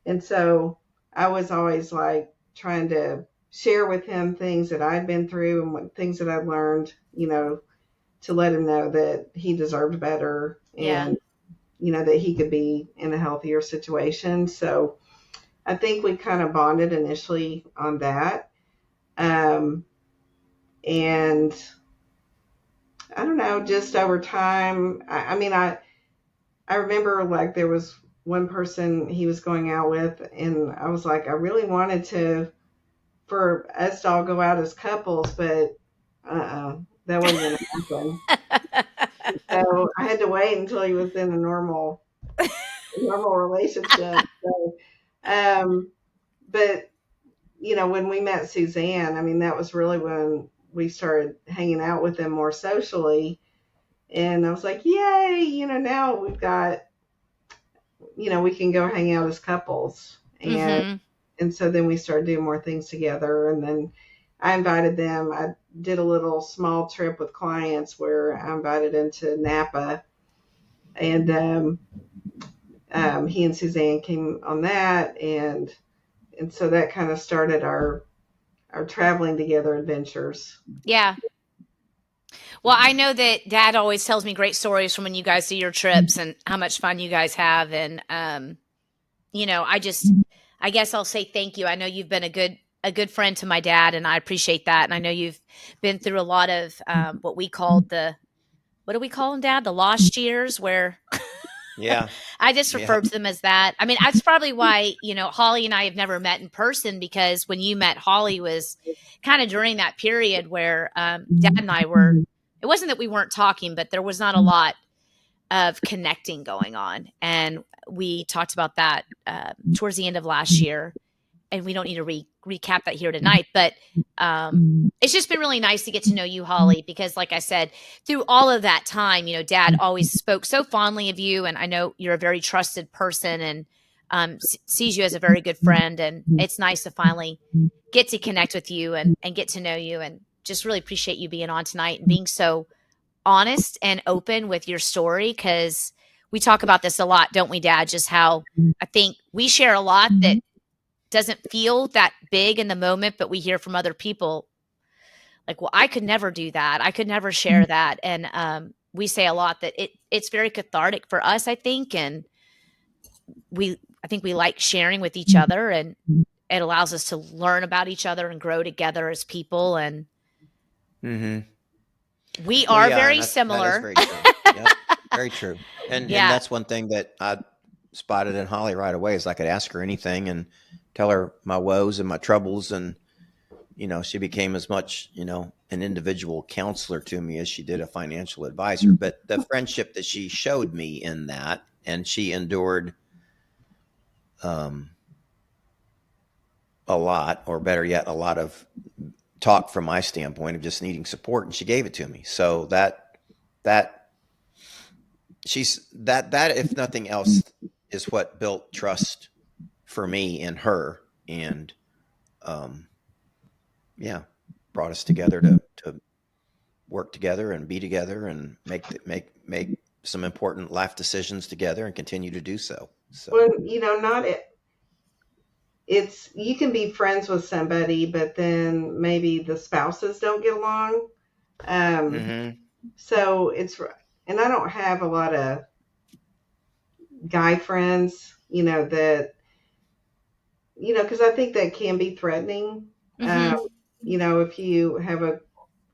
And so I was always like trying to share with him things that I'd been through and things that I'd learned, to let him know that he deserved better and, that he could be in a healthier situation. So I think we kind of bonded initially on that. And I don't know, just over time, I remember like there was one person he was going out with, and I was like, I really wanted for us to all go out as couples, but that wasn't going to happen. So I had to wait until he was in a normal relationship. So, but when we met Suzanne, that was really when we started hanging out with them more socially. And I was like, yay, now we've got, we can go hang out as couples. And so then we started doing more things together. And then I invited them. I did a little small trip with clients where I invited them to Napa. And he and Suzanne came on that. And so that kind of started our our traveling together adventures. Yeah. Well, I know that Dad always tells me great stories from when you guys do your trips and how much fun you guys have. And, I guess I'll say thank you. I know you've been a good friend to my dad, and I appreciate that. And I know you've been through a lot of what we called what do we call them, Dad? The lost years, where Yeah. I just Yeah. refer to them as that. I mean, that's probably why, Holly and I have never met in person, because when you met Holly was kind of during that period where Dad and I were, it wasn't that we weren't talking, but there was not a lot of connecting going on. And we talked about that towards the end of last year. And we don't need to recap that here tonight, but it's just been really nice to get to know you, Holly, because like I said, through all of that time, Dad always spoke so fondly of you. And I know you're a very trusted person, and sees you as a very good friend. And it's nice to finally get to connect with you and get to know you, and just really appreciate you being on tonight and being so honest and open with your story. Cause we talk about this a lot, don't we, Dad? Just how I think we share a lot that doesn't feel that big in the moment, but we hear from other people like, well, I could never do that. I could never share that. And we say a lot that it's very cathartic for us, I think. And I think we like sharing with each other, and it allows us to learn about each other and grow together as people. And we are very similar. That is very true. Yep, very true. And that's one thing that I spotted in Holly right away, is I could ask her anything and tell her my woes and my troubles. And, she became as much, an individual counselor to me as she did a financial advisor. But the friendship that she showed me in that, and she endured a lot, or better yet, a lot of talk from my standpoint of just needing support, and she gave it to me. So that if nothing else is what built trust for me and her, and brought us together to work together and be together and make some important life decisions together, and continue to do so. Well, it's, you can be friends with somebody, but then maybe the spouses don't get along. So and I don't have a lot of guy friends, that, because I think that can be threatening. If you have a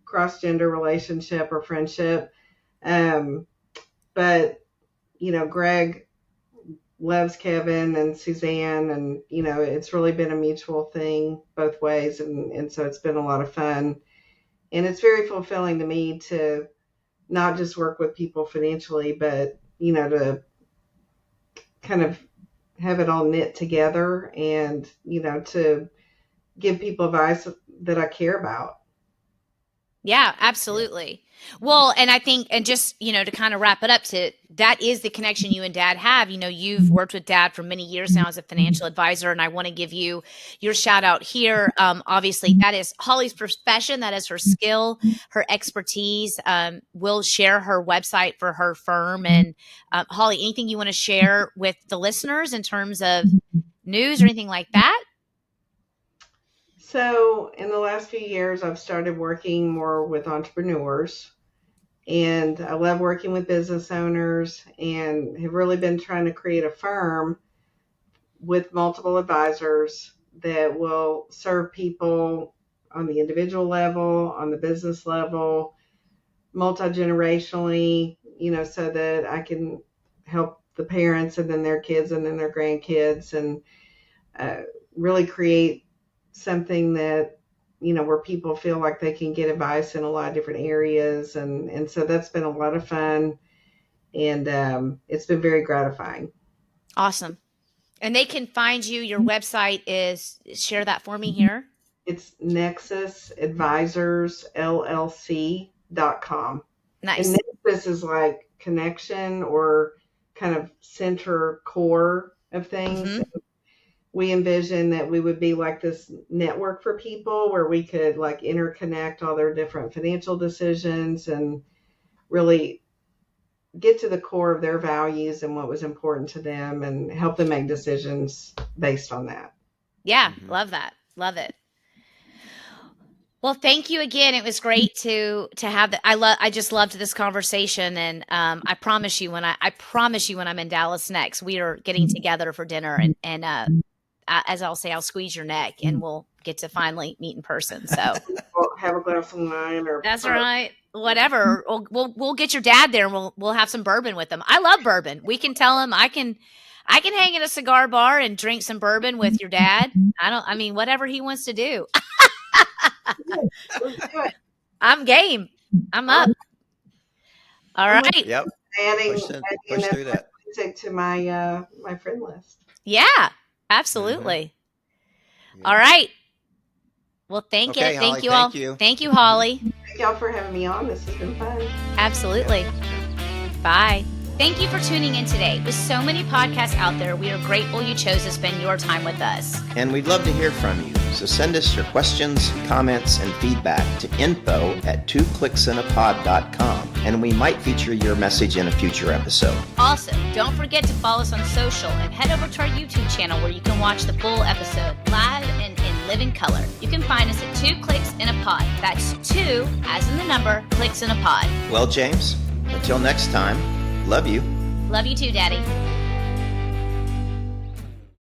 cross-gender relationship or friendship. But, Greg loves Kevin and Suzanne, and, it's really been a mutual thing both ways. And so it's been a lot of fun, and it's very fulfilling to me to not just work with people financially, but, to kind of have it all knit together, and, to give people advice that I care about. Yeah, absolutely. Well, and I think, and just, to kind of wrap it up, that is the connection you and Dad have. You've worked with Dad for many years now as a financial advisor, and I want to give you your shout out here. Obviously, that is Holly's profession. That is her skill, her expertise. We'll share her website for her firm. And Holly, anything you want to share with the listeners in terms of news or anything like that? So in the last few years, I've started working more with entrepreneurs, and I love working with business owners, and have really been trying to create a firm with multiple advisors that will serve people on the individual level, on the business level, multi-generationally, so that I can help the parents, and then their kids, and then their grandkids, and really create something that, where people feel like they can get advice in a lot of different areas. And so that's been a lot of fun, and it's been very gratifying. Awesome. And they can find you. Your website is, share that for me here. It's Nexus Advisors LLC.com. Nice. And Nexus is like connection, or kind of center core of things. We envision that we would be like this network for people, where we could like interconnect all their different financial decisions, and really get to the core of their values and what was important to them, and help them make decisions based on that. Yeah. Love that. Love it. Well, thank you again. It was great to have that. I just loved this conversation, and I promise you when I'm in Dallas next, we are getting together for dinner, and as I'll say, I'll squeeze your neck, and we'll get to finally meet in person. So We'll have a glass of wine, or that's right. Whatever. We'll get your dad there, and we'll have some bourbon with him. I love bourbon. We can tell him I can hang in a cigar bar and drink some bourbon with your dad. I mean, whatever he wants to do. Let's do it. I'm game. I'm up. All right. Yep. Adding Push through that. music to my my friend list. Yeah, absolutely. Yeah. All right. Well, thank Okay, you. Holly, Thank you all. thank you. Thank you, Holly. Thank y'all for having me on. This has been fun. Absolutely. Bye. Thank you for tuning in today. With so many podcasts out there, we are grateful you chose to spend your time with us. And we'd love to hear from you. So send us your questions, comments, and feedback to info@twoclicksinapod.com, and we might feature your message in a future episode. Also, don't forget to follow us on social and head over to our YouTube channel where you can watch the full episode live and in living color. You can find us at 2 Clicks in a Pod. That's 2, as in the number, clicks in a pod. Well, James, until next time, love you. Love you too, Daddy.